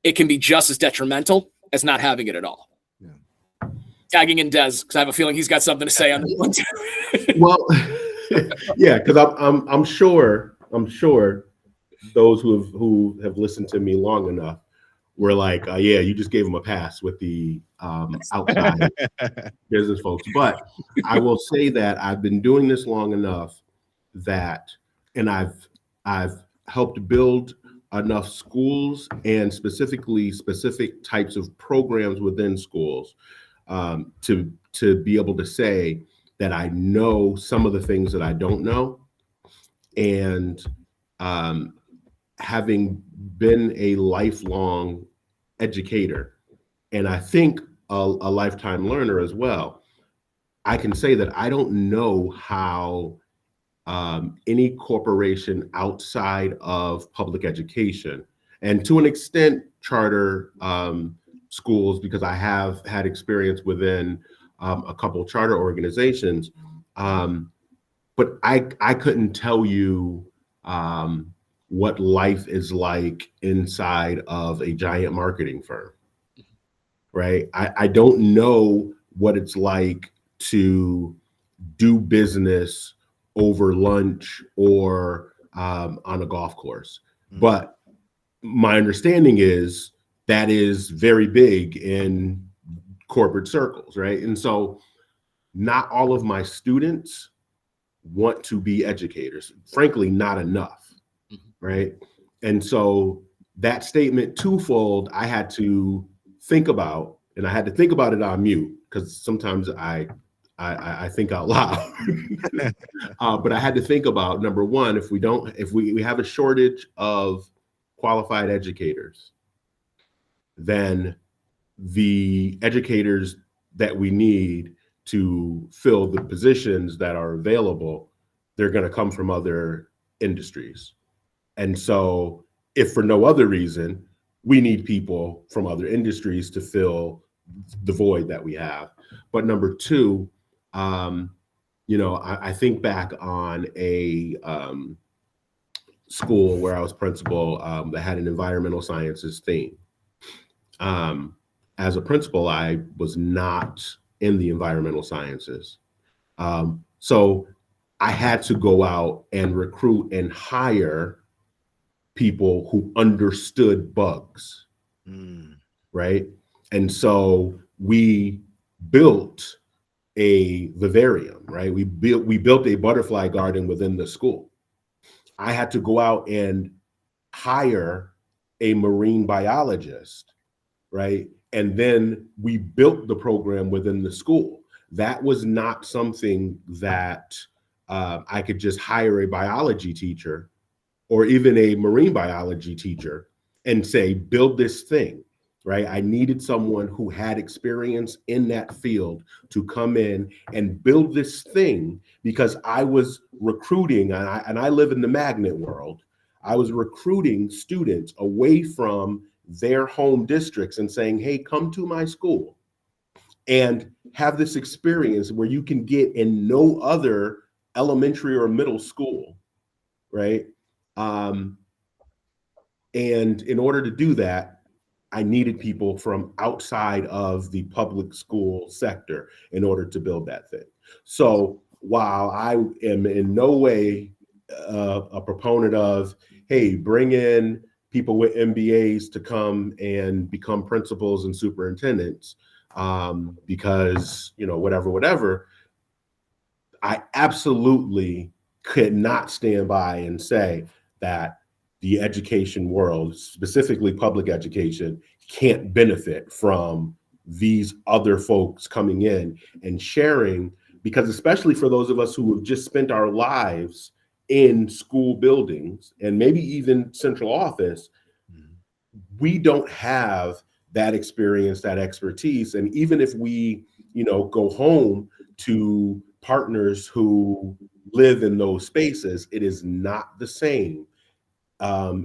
it can be just as detrimental as not having it at all. Yeah. Tagging in Des, because I have a feeling he's got something to say on this one too. Well, Yeah, because I'm sure those who have listened to me long enough were like, yeah, you just gave them a pass with the outside business folks. But I will say that I've been doing this long enough that, and I've helped build enough schools and specifically specific types of programs within schools to be able to say that I know some of the things that I don't know. And having been a lifelong educator, and I think a lifetime learner as well, I can say that I don't know how any corporation outside of public education, and to an extent, charter schools, because I have had experience within a couple of charter organizations, but I couldn't tell you what life is like inside of a giant marketing firm, right? I don't know what it's like to do business over lunch or on a golf course. But my understanding is that is very big in corporate circles, right? And so not all of my students want to be educators. Frankly, not enough, right? And so that statement twofold, I had to think about, and I had to think about it on mute because sometimes I think out loud. But I had to think about, number one, if we have a shortage of qualified educators, then the educators that we need to fill the positions that are available, they're going to come from other industries. And so if for no other reason, we need people from other industries to fill the void that we have. But number two, I think back on a school where I was principal that had an environmental sciences theme. As a principal, I was not in the environmental sciences. So I had to go out and recruit and hire people who understood bugs, right? And so we built a vivarium, right? We built a butterfly garden within the school. I had to go out and hire a marine biologist, right? And then we built the program within the school. That was not something that I could just hire a biology teacher or even a marine biology teacher and say, build this thing, right? I needed someone who had experience in that field to come in and build this thing, because I was recruiting, and I live in the magnet world. I was recruiting students away from their home districts and saying, hey, come to my school and have this experience where you can get in no other elementary or middle school, right? And in order to do that, I needed people from outside of the public school sector in order to build that thing. So while I am in no way a proponent of, hey, bring in people with MBAs to come and become principals and superintendents, because, whatever, I absolutely could not stand by and say that the education world, specifically public education, can't benefit from these other folks coming in and sharing, because especially for those of us who have just spent our lives in school buildings and maybe even central office, we don't have that experience, that expertise. And even if we, go home to partners who live in those spaces, it is not the same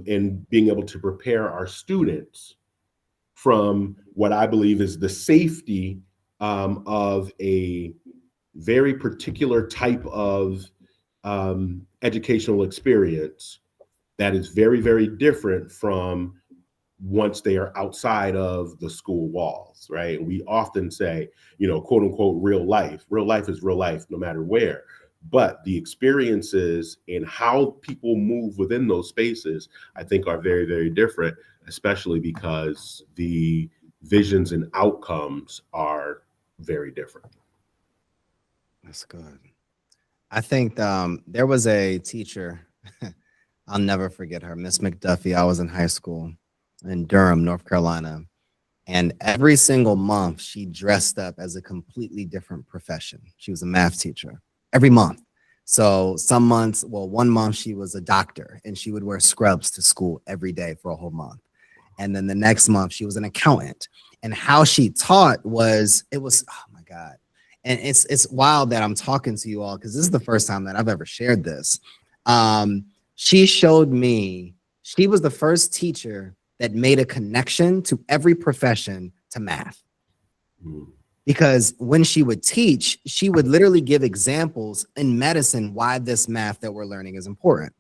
in being able to prepare our students from what I believe is the safety of a very particular type of educational experience that is very, very different from once they are outside of the school walls, right? And we often say, quote unquote, real life. Real life is real life no matter where. but the experiences and how people move within those spaces, I think, are very, very different, especially because the visions and outcomes are very different. That's good. I think there was a teacher, I'll never forget her, Miss McDuffie. I was in high school in Durham, North Carolina. And every single month, she dressed up as a completely different profession. She was a math teacher every month. So some months, well, one month she was a doctor and she would wear scrubs to school every day for a whole month. And then the next month she was an accountant. And how she taught was, it was, oh my God. And it's wild that I'm talking to you all because this is the first time that I've ever shared this. She showed me, she was the first teacher that made a connection to every profession to math. Because when she would teach, she would literally give examples in medicine why this math that we're learning is important.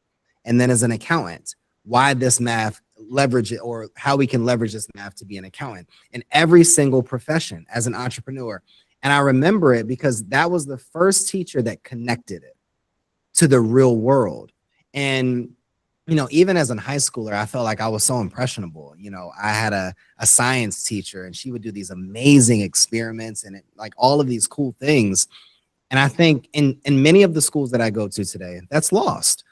And then as an accountant, why this math leverage it, or how we can leverage this math to be an accountant in every single profession as an entrepreneur. And I remember it because that was the first teacher that connected it to the real world. And you know, even as a high schooler, I felt like I was so impressionable. You know, I had a science teacher and she would do these amazing experiments and like all of these cool things. And I think in many of the schools that I go to today, that's lost.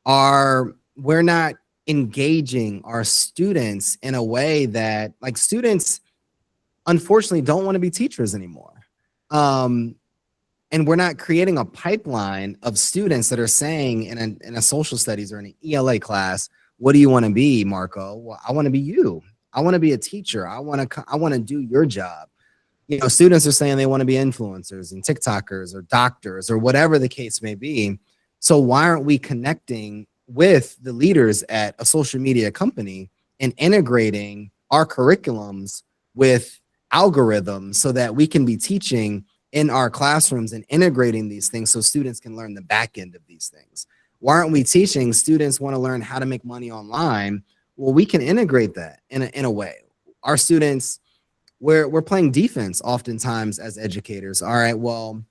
We're not engaging our students in a way that, like, students unfortunately don't want to be teachers anymore. And we're not creating a pipeline of students that are saying in a social studies or in an ELA class, what do you want to be, Marco? Well, I want to be you. I want to be a teacher. I want to do your job. You know, students are saying they want to be influencers and TikTokers or doctors or whatever the case may be. So why aren't we connecting with the leaders at a social media company and integrating our curriculums with algorithms so that we can be teaching in our classrooms and integrating these things so students can learn the back end of these things? Why aren't we teaching students want to learn how to make money online? Well, we can integrate that in a way. Our students, we're playing defense oftentimes as educators. All right, well,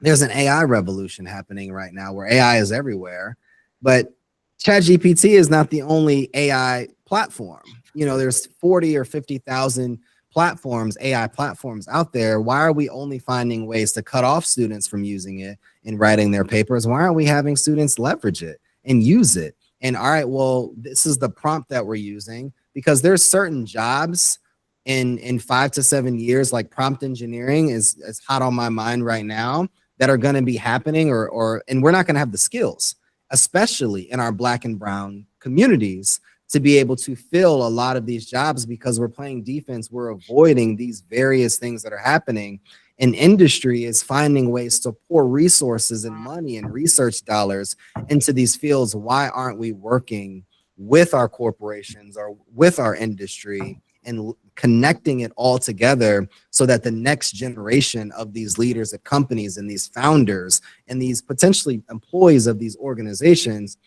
there's an AI revolution happening right now where AI is everywhere, but ChatGPT is not the only AI platform. You know, there's 40 or 50,000 platforms, AI platforms out there. Why are we only finding ways to cut off students from using it in writing their papers? Why aren't we having students leverage it and use it? And all right, well, this is the prompt that we're using because there's certain jobs in 5 to 7 years, like prompt engineering is hot on my mind right now, that are going to be happening and we're not going to have the skills, especially in our Black and brown communities, to be able to fill a lot of these jobs because we're playing defense. We're avoiding these various things that are happening. And industry is finding ways to pour resources and money and research dollars into these fields. Why aren't we working with our corporations or with our industry and connecting it all together so that the next generation of these leaders at companies and these founders and these potentially employees of these organizations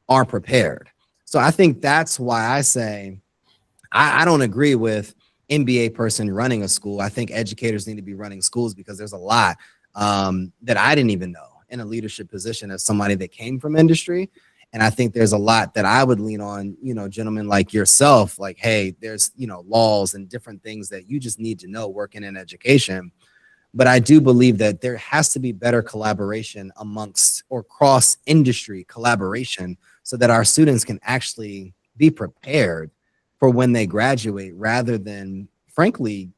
are prepared? So I think that's why I say I don't agree with MBA person running a school. I think educators need to be running schools because there's a lot that I didn't even know in a leadership position as somebody that came from industry. And I think there's a lot that I would lean on, you know, gentlemen like yourself, like, hey, there's, you know, laws and different things that you just need to know working in education. But I do believe that there has to be better collaboration amongst or cross industry collaboration so that our students can actually be prepared for when they graduate rather than, frankly,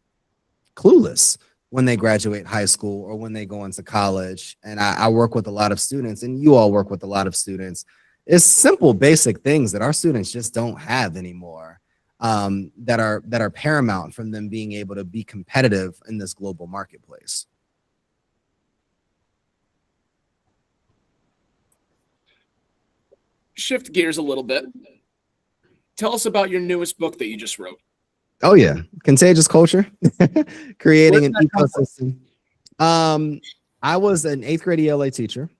clueless when they graduate high school or when they go into college. And I work with a lot of students, and you all work with a lot of students. It's simple, basic things that our students just don't have anymore, that are paramount from them being able to be competitive in this global marketplace. Shift gears a little bit. Tell us about your newest book that you just wrote. Oh yeah, Contagious Culture, creating an ecosystem. I was an 8th grade ELA teacher,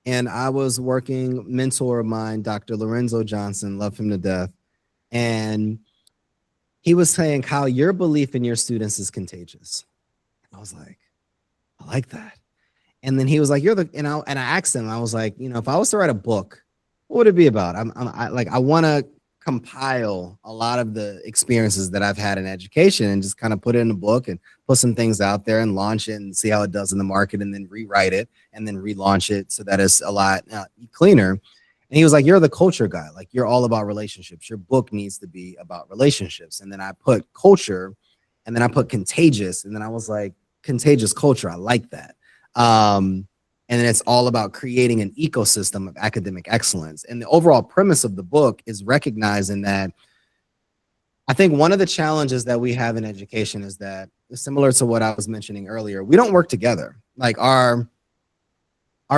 and I was working mentor of mine, Dr. Lorenzo Johnson, love him to death. And he was saying, Kyle, your belief in your students is contagious. I was like, I like that. And then he was like, and I asked him, I was like, if I was to write a book, what would it be about? I want to compile a lot of the experiences that I've had in education and just kind of put it in a book and put some things out there and launch it and see how it does in the market, and then rewrite it and then relaunch it so that it's a lot cleaner. And he was like, you're the culture guy. Like, you're all about relationships. Your book needs to be about relationships. And then I put culture, and then I put contagious. And then I was like, contagious culture. I like that. And then it's all about creating an ecosystem of academic excellence. And the overall premise of the book is recognizing that I think one of the challenges that we have in education is that, similar to what I was mentioning earlier, we don't work together. Like our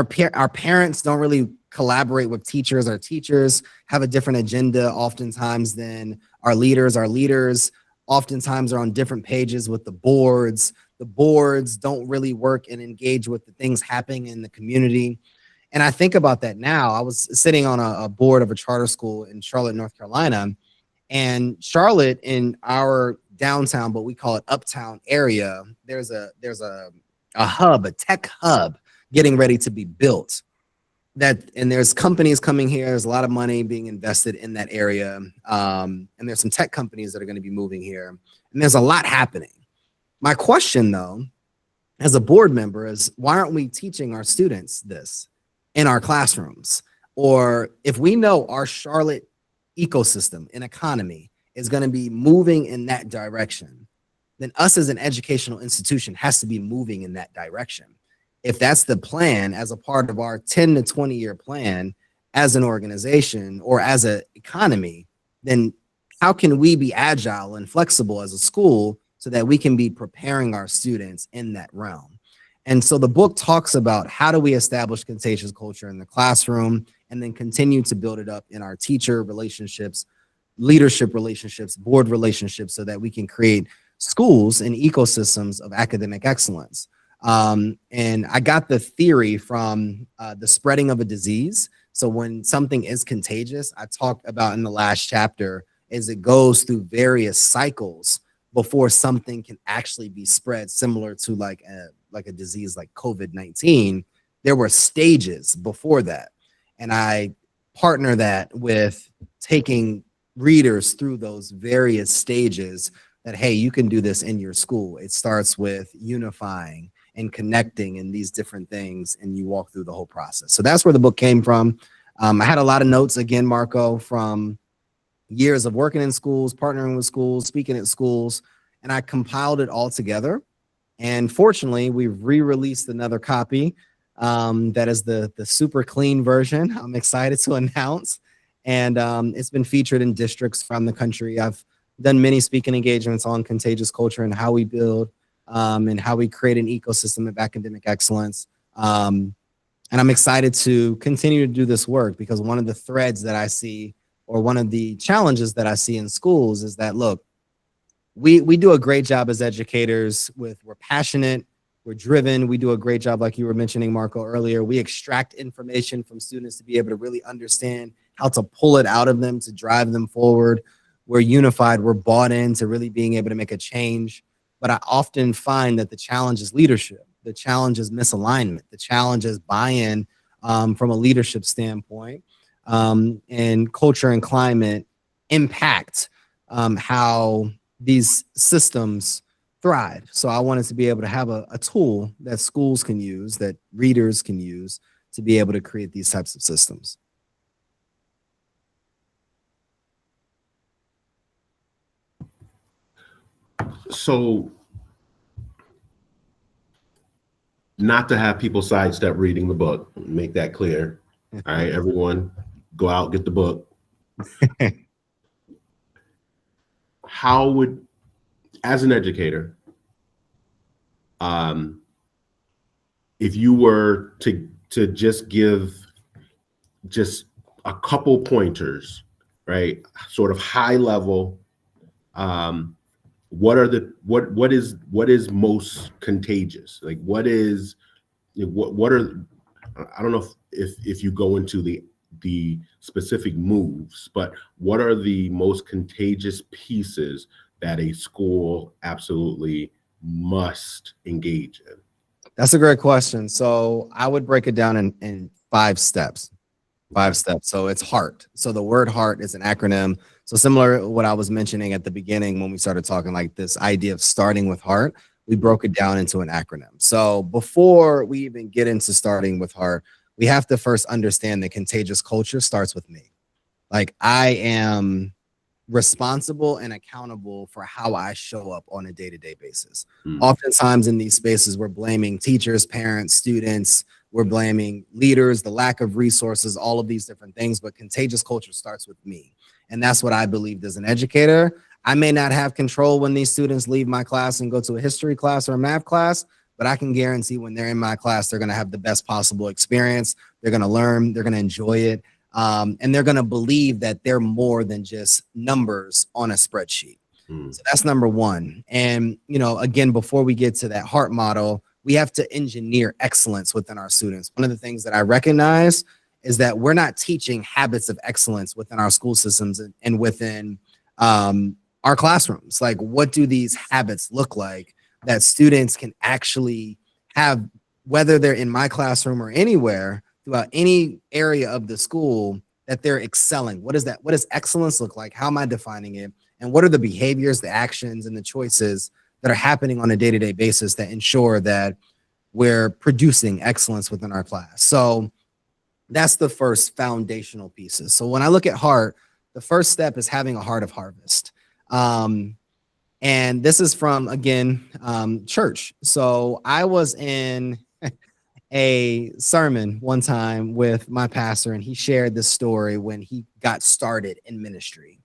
parents don't really collaborate with teachers. Our teachers have a different agenda oftentimes than our leaders. Our leaders oftentimes are on different pages with the boards. The boards don't really work and engage with the things happening in the community. And I think about that now. I was sitting on a board of a charter school in Charlotte, North Carolina. And Charlotte, in our downtown, but we call it uptown area, there's a hub, a tech hub getting ready to be built. And there's companies coming here. There's a lot of money being invested in that area. And there's some tech companies that are going to be moving here. And there's a lot happening. My question, though, as a board member, is why aren't we teaching our students this in our classrooms? Or if we know our Charlotte ecosystem and economy is going to be moving in that direction, then us as an educational institution has to be moving in that direction. If that's the plan as a part of our 10 to 20 year plan as an organization or as an economy, then how can we be agile and flexible as a school so that we can be preparing our students in that realm? And so the book talks about how do we establish contagious culture in the classroom and then continue to build it up in our teacher relationships, leadership relationships, board relationships, so that we can create schools and ecosystems of academic excellence. And I got the theory from the spreading of a disease. So when something is contagious, I talked about in the last chapter, is it goes through various cycles before something can actually be spread, similar to like a disease like COVID-19. There were stages before that. And I partner that with taking readers through those various stages that, hey, you can do this in your school. It starts with unifying and connecting and these different things, and you walk through the whole process. So that's where the book came from. I had a lot of notes, again, Marco, from years of working in schools, partnering with schools, speaking at schools, and I compiled it all together. And fortunately, we've re-released another copy that is the super clean version. I'm excited to announce. And it's been featured in districts from the country. I've done many speaking engagements on contagious culture and how we build and how we create an ecosystem of academic excellence. And I'm excited to continue to do this work, because one of the threads that I see, or one of the challenges that I see in schools, is that, look, we do a great job as educators we're passionate, we're driven, we do a great job, like you were mentioning, Marco, earlier. We extract information from students to be able to really understand how to pull it out of them, to drive them forward. We're unified, we're bought into really being able to make a change. But I often find that the challenge is leadership. The challenge is misalignment. The challenge is buy-in from a leadership standpoint, and culture and climate impact how these systems thrive. So I wanted to be able to have a tool that schools can use, that readers can use, to be able to create these types of systems. So, not to have people sidestep reading the book, make that clear. All right, everyone, go out, get the book. How would, as an educator, if you were to just give just a couple pointers, right, sort of high level, what is most contagious? Like, what are, I don't know if you go into the specific moves, but what are the most contagious pieces that a school absolutely must engage in? That's a great question. So I would break it down in 5 steps. 5 steps. So it's HEART. So the word HEART is an acronym. So similar to what I was mentioning at the beginning when we started talking, like this idea of starting with HEART, we broke it down into an acronym. So before we even get into starting with HEART, we have to first understand that contagious culture starts with me. Like, I am responsible and accountable for how I show up on a day-to-day basis. Oftentimes in these spaces, we're blaming teachers, parents, students, we're blaming leaders, the lack of resources, all of these different things, but contagious culture starts with me. And that's what I believed as an educator. I may not have control when these students leave my class and go to a history class or a math class, but I can guarantee when they're in my class, they're going to have the best possible experience. They're going to learn, they're going to enjoy it. And they're going to believe that they're more than just numbers on a spreadsheet. So that's number one. And, you know, again, before we get to that HEART model, we have to engineer excellence within our students. One of the things that I recognize is that we're not teaching habits of excellence within our school systems and within our classrooms. Like, what do these habits look like that students can actually have, whether they're in my classroom or anywhere throughout any area of the school, that they're excelling? What is that? What does excellence look like? How am I defining it? And what are the behaviors, the actions, and the choices that are happening on a day-to-day basis that ensure that we're producing excellence within our class? So that's the first foundational pieces. So when I look at HEART, the first step is having a heart of harvest. And this is from, again, church. So I was in a sermon one time with my pastor, and he shared this story when he got started in ministry.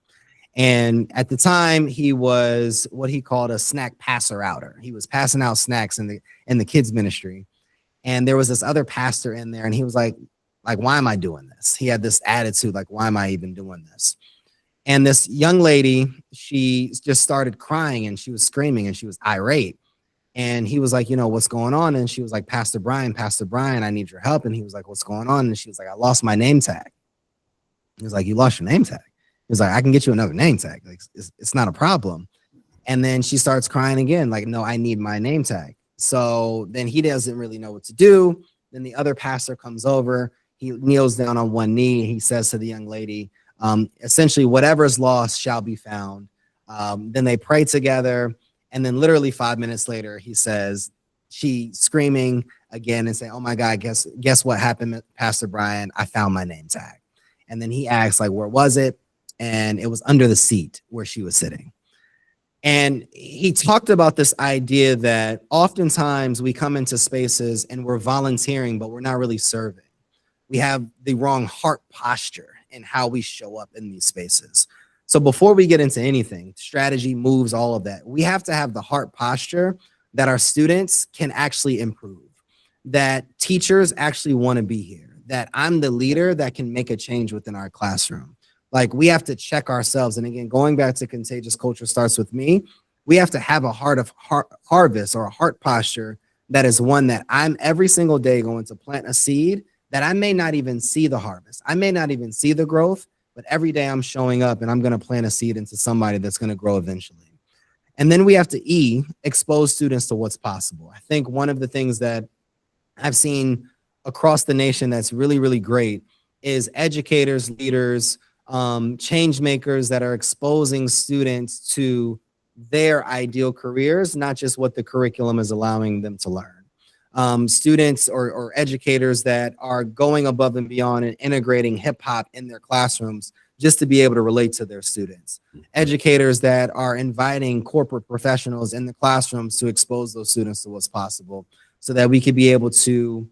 And at the time, he was what he called a snack passer outer. He was passing out snacks in the kids ministry. And there was this other pastor in there, and he was like, why am I doing this? He had this attitude, like, why am I even doing this? And this young lady, she just started crying, and she was screaming, and she was irate. And he was like, you know, what's going on? And she was like, Pastor Brian, I need your help. And he was like, what's going on? And she was like, I lost my name tag. He was like, you lost your name tag? He was like, I can get you another name tag. Like, it's not a problem. And then she starts crying again, like, no, I need my name tag. So then he doesn't really know what to do. Then the other pastor comes over. He kneels down on one knee. He says to the young lady, essentially, whatever is lost shall be found. Then they pray together. And then literally 5 minutes later, he says, she screaming again and saying, oh my God, guess what happened, Pastor Brian? I found my name tag. And then he asks, like, where was it? And it was under the seat where she was sitting. And he talked about this idea that oftentimes we come into spaces and we're volunteering, but we're not really serving. We have the wrong heart posture in how we show up in these spaces. So before we get into anything, strategy, moves, all of that, we have to have the heart posture that our students can actually improve, that teachers actually want to be here, that I'm the leader that can make a change within our classroom. Like, we have to check ourselves. And again, going back to contagious culture starts with me, we have to have a heart of harvest, or a heart posture that is one that I'm every single day going to plant a seed that I may not even see the harvest. I may not even see the growth, but every day I'm showing up and I'm going to plant a seed into somebody that's going to grow eventually. And then we have to expose students to what's possible. I think one of the things that I've seen across the nation that's really, really great is educators, leaders, change makers that are exposing students to their ideal careers, not just what the curriculum is allowing them to learn. Students or educators that are going above and beyond and integrating hip hop in their classrooms just to be able to relate to their students. Educators that are inviting corporate professionals in the classrooms to expose those students to what's possible, so that we could be able to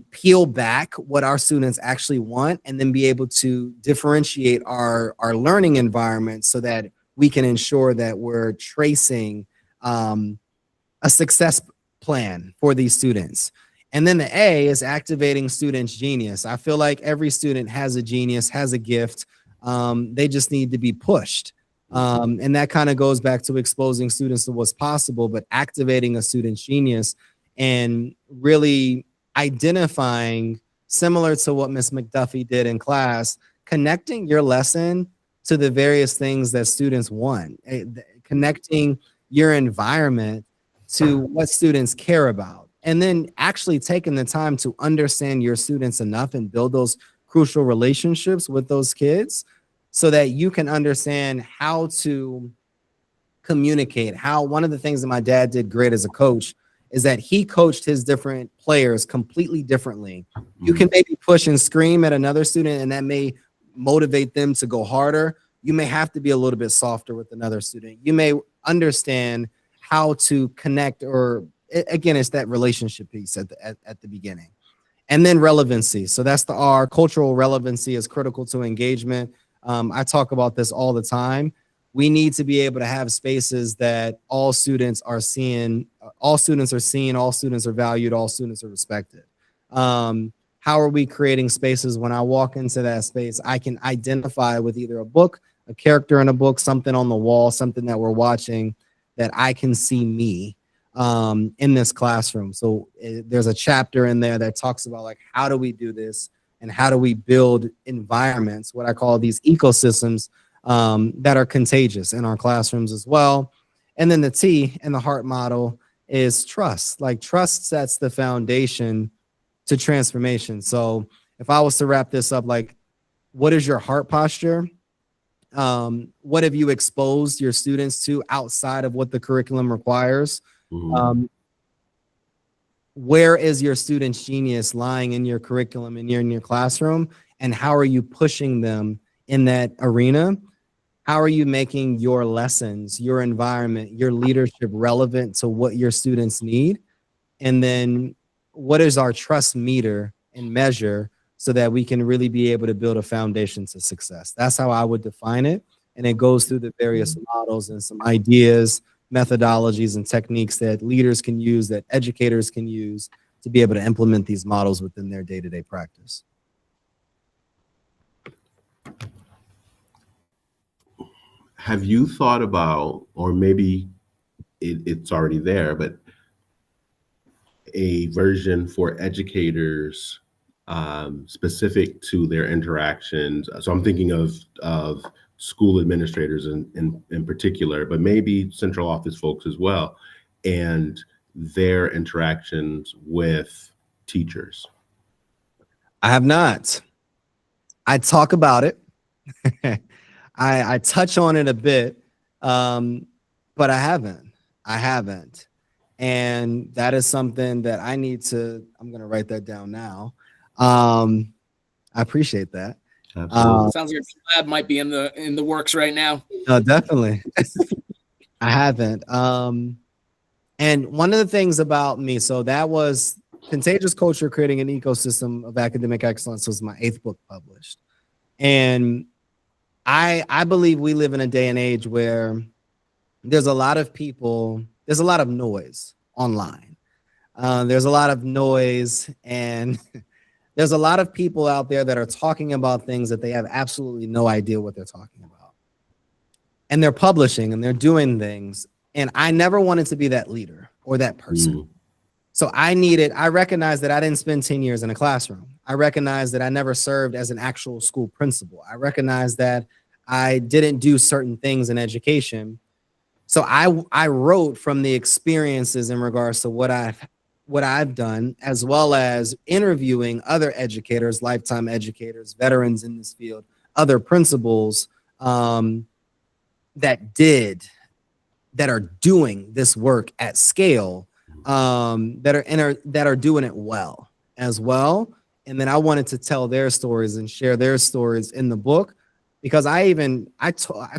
peel back what our students actually want, and then be able to differentiate our learning environment so that we can ensure that we're tracing a success plan for these students. And then the A is activating students' genius. I feel like every student has a genius, has a gift. They just need to be pushed. And that kind of goes back to exposing students to what's possible, but activating a student's genius and really identifying, similar to what Ms. McDuffie did in class, connecting your lesson to the various things that students want, connecting your environment to what students care about. and then actually taking the time to understand your students enough and build those crucial relationships with those kids so that you can understand how to communicate. How one of the things that my dad did great as a coach is that he coached his different players completely differently. You can maybe push and scream at another student, and that may motivate them to go harder. You may have to be a little bit softer with another student. You may understand how to connect, or again, it's that relationship piece at the beginning. And then relevancy. So that's the R. Cultural relevancy is critical to engagement. I talk about this all the time. We need to be able to have spaces that all students are seeing, all students are seen, all students are valued, all students are respected. How are we creating spaces when I walk into that space, I can identify with either a book, a character in a book, something on the wall, something that we're watching, that I can see me in this classroom. So there's a chapter in there that talks about like, how do we do this? And how do we build environments, what I call these ecosystems that are contagious in our classrooms as well. And then the T in the heart model is trust. Like trust sets the foundation to transformation. So if I was to wrap this up, like, what is your heart posture? What have you exposed your students to outside of what the curriculum requires? Where is your student's genius lying in your curriculum and in your classroom? And how are you pushing them in that arena? How are you making your lessons, your environment, your leadership relevant to what your students need? And then what is our trust meter and measure so that we can really be able to build a foundation to success? That's how I would define it. And it goes through the various models and some ideas, methodologies, and techniques that leaders can use, that educators can use to be able to implement these models within their day-to-day practice. Have you thought about, or maybe it's already there, but a version for educators specific to their interactions? So I'm thinking of school administrators in particular, but maybe central office folks as well, and their interactions with teachers. I have not. I talk about it. I touch on it a bit, but I haven't. And that is something that I need to, I'm going to write that down now. I appreciate that. Sounds like your lab might be in the works right now. No, definitely. I haven't. And one of the things about me, so that was Contagious Culture, Creating an Ecosystem of Academic Excellence, was my 8th book published. And I believe we live in a day and age where there's a lot of people, there's a lot of noise online. There's a lot of noise, and there's a lot of people out there that are talking about things that they have absolutely no idea what they're talking about. And they're publishing and they're doing things. And I never wanted to be that leader or that person. So I recognized that I didn't spend 10 years in a classroom. I recognized that I never served as an actual school principal. I recognized that I didn't do certain things in education. So I wrote from the experiences in regards to what I've done, as well as interviewing other educators, lifetime educators, veterans in this field, other principals that are doing this work at scale, that are doing it well as well. And then I wanted to tell their stories and share their stories in the book, because I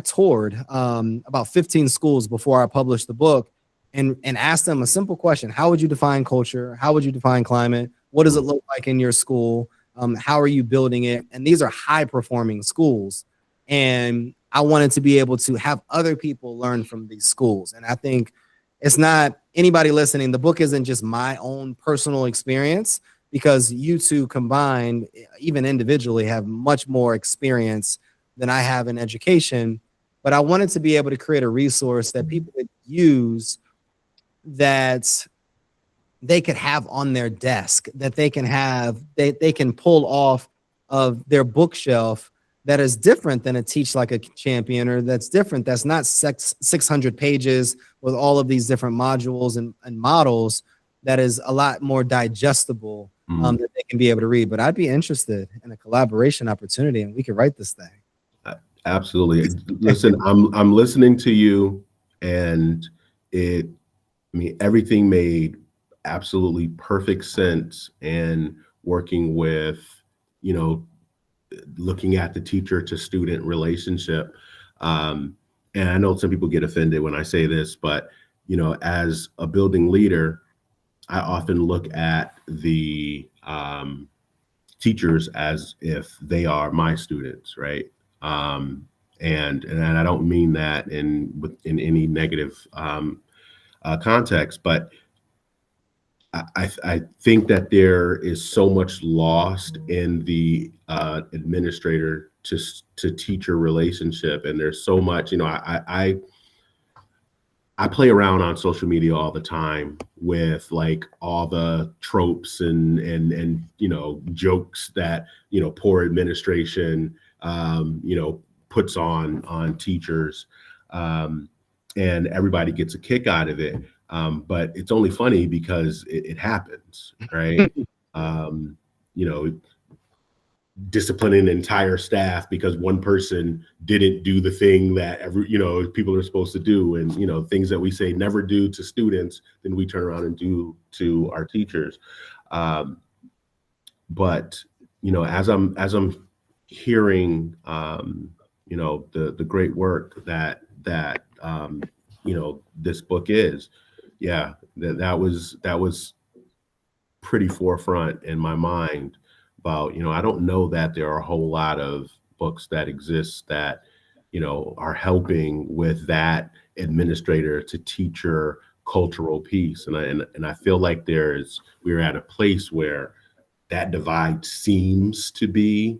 toured about 15 schools before I published the book, and asked them a simple question: how would you define culture? How would you define climate? What does it look like in your school? How are you building it? And these are high performing schools. And I wanted to be able to have other people learn from these schools. And I think it's not anybody listening. The book isn't just my own personal experience, because you two combined, even individually, have much more experience than I have in education. But I wanted to be able to create a resource that people could use, that they could have on their desk, that they can pull off of their bookshelf, that is different than a Teach Like a Champion, or that's different. That's not 600 pages with all of these different modules and models, that is a lot more digestible Mhm. that they can be able to read. But I'd be interested in a collaboration opportunity, and we could write this thing. Absolutely. Listen, I'm listening to you, and I mean, everything made absolutely perfect sense. And working with, you know, looking at the teacher to student relationship. And I know some people get offended when I say this, but, you know, as a building leader, I often look at the teachers as if they are my students, right? And I don't mean that in any negative context, but I think that there is so much lost in the administrator to teacher relationship, and there's so much. You know, I play around on social media all the time with like all the tropes and you know, jokes that, you know, poor administration you know, puts on teachers, and everybody gets a kick out of it. But it's only funny because it happens, right? You know, disciplining an entire staff because one person didn't do the thing that you know, people are supposed to do, and you know, things that we say never do to students, then we turn around and do to our teachers. But you know, as I'm hearing you know, the great work that you know, this book is, yeah, that was pretty forefront in my mind about, you know, I don't know that there are a whole lot of books that exist that, you know, are helping with that administrator to teacher cultural piece. And I feel like we're at a place where that divide seems to be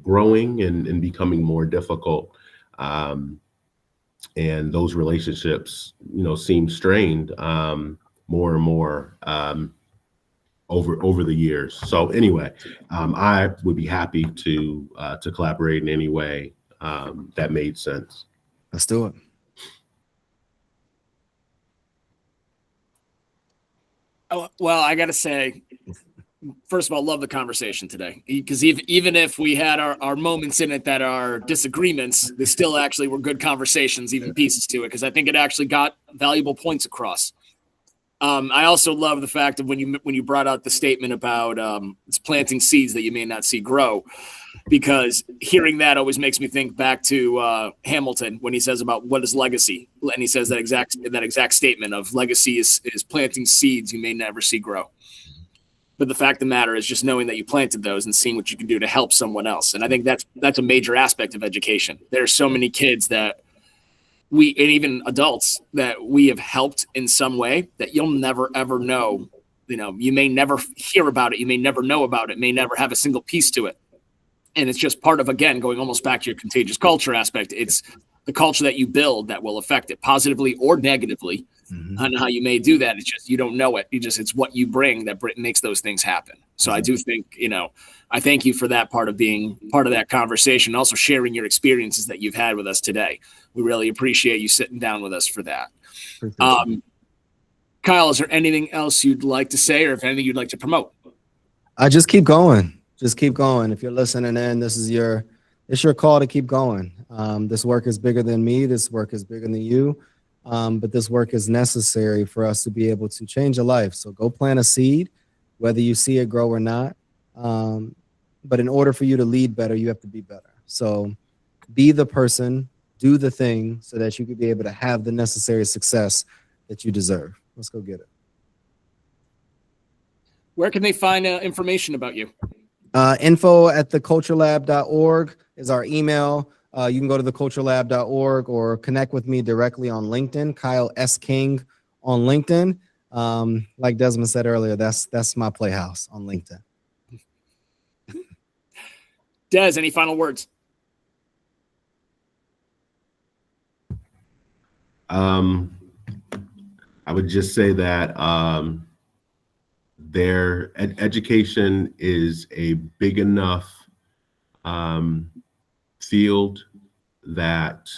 growing and becoming more difficult. And those relationships, you know, seem strained more and more over the years. So anyway, I would be happy to collaborate in any way that made sense. Let's do it. Oh, well, I got to say, first of all, love the conversation today, because even if we had our moments in it that are disagreements, they still actually were good conversations, even pieces to it, because I think it actually got valuable points across. I also love the fact of when you brought out the statement about it's planting seeds that you may not see grow, because hearing that always makes me think back to Hamilton when he says about what is legacy, and he says that exact statement of legacy is planting seeds you may never see grow. But the fact of the matter is just knowing that you planted those and seeing what you can do to help someone else. And I think that's a major aspect of education. There are so many kids that and even adults that we have helped in some way that you'll never, ever know. You know, you may never hear about it. You may never know about it, may never have a single piece to it. And it's just part of, again, going almost back to your contagious culture aspect. It's the culture that you build that will affect it positively or negatively. I don't know how you may do that. It's just, you don't know it. It's what you bring that makes those things happen. So I do think, you know, I thank you for that part of being part of that conversation, also sharing your experiences that you've had with us today. We really appreciate you sitting down with us for that. Kyle, is there anything else you'd like to say, or if anything you'd like to promote? I just keep going. Just keep going. If you're listening in, it's your call to keep going. This work is bigger than me. This work is bigger than you. But this work is necessary for us to be able to change a life. So go plant a seed, whether you see it grow or not. But in order for you to lead better, you have to be better. So be the person, do the thing so that you could be able to have the necessary success that you deserve. Let's go get it. Where can they find information about you? info@theculturelab.org is our email. You can go to theculturelab.org or connect with me directly on LinkedIn, Kyle S. King on LinkedIn. Like Desmond said earlier, that's my playhouse on LinkedIn. Des, any final words? I would just say that their education is a big enough field that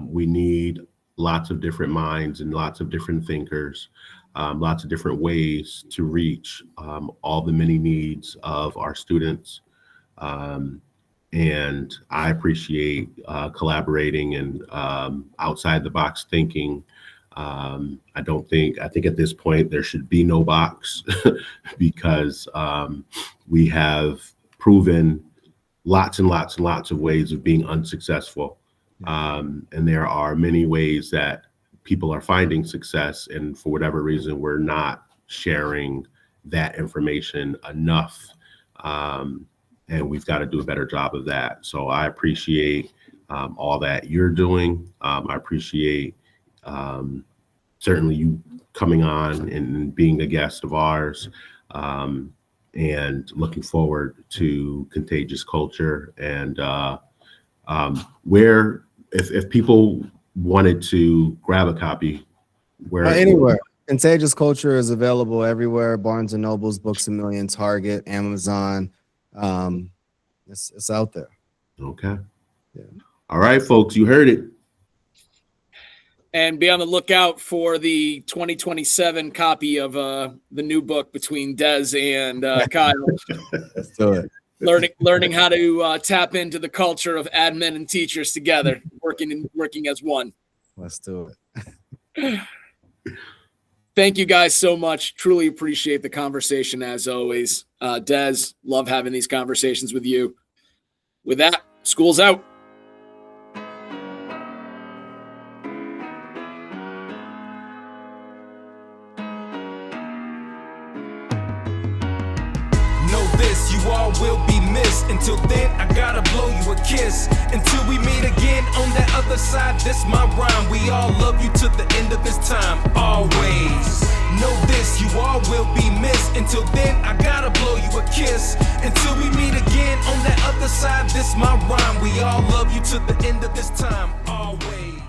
we need lots of different minds and lots of different thinkers. lots of different ways to reach all the many needs of our students. And I appreciate collaborating and outside the box thinking. I think at this point there should be no box because we have proven lots and lots and lots of ways of being unsuccessful. And there are many ways that people are finding success, and for whatever reason, we're not sharing that information enough. And we've got to do a better job of that. So I appreciate all that you're doing. I appreciate certainly you coming on and being a guest of ours, and looking forward to Contagious Culture. And where, if people wanted to grab a copy, where? Anywhere. Contagious Culture is available everywhere. Barnes and Nobles, Books A Million, Target, Amazon. It's out there. Okay. Yeah. All right, folks, you heard it. And be on the lookout for the 2027 copy of the new book between Des and Kyle. Let's do it. Learning how to tap into the culture of admin and teachers together, working as one. Let's do it. Thank you guys so much. Truly appreciate the conversation as always. Des, love having these conversations with you. With that, school's out. You all will be missed. Until then, I gotta blow you a kiss. Until we meet again on that other side, this my rhyme. We all love you to the end of this time, always. Know this, you all will be missed. Until then, I gotta blow you a kiss. Until we meet again on that other side, this my rhyme. We all love you to the end of this time, always.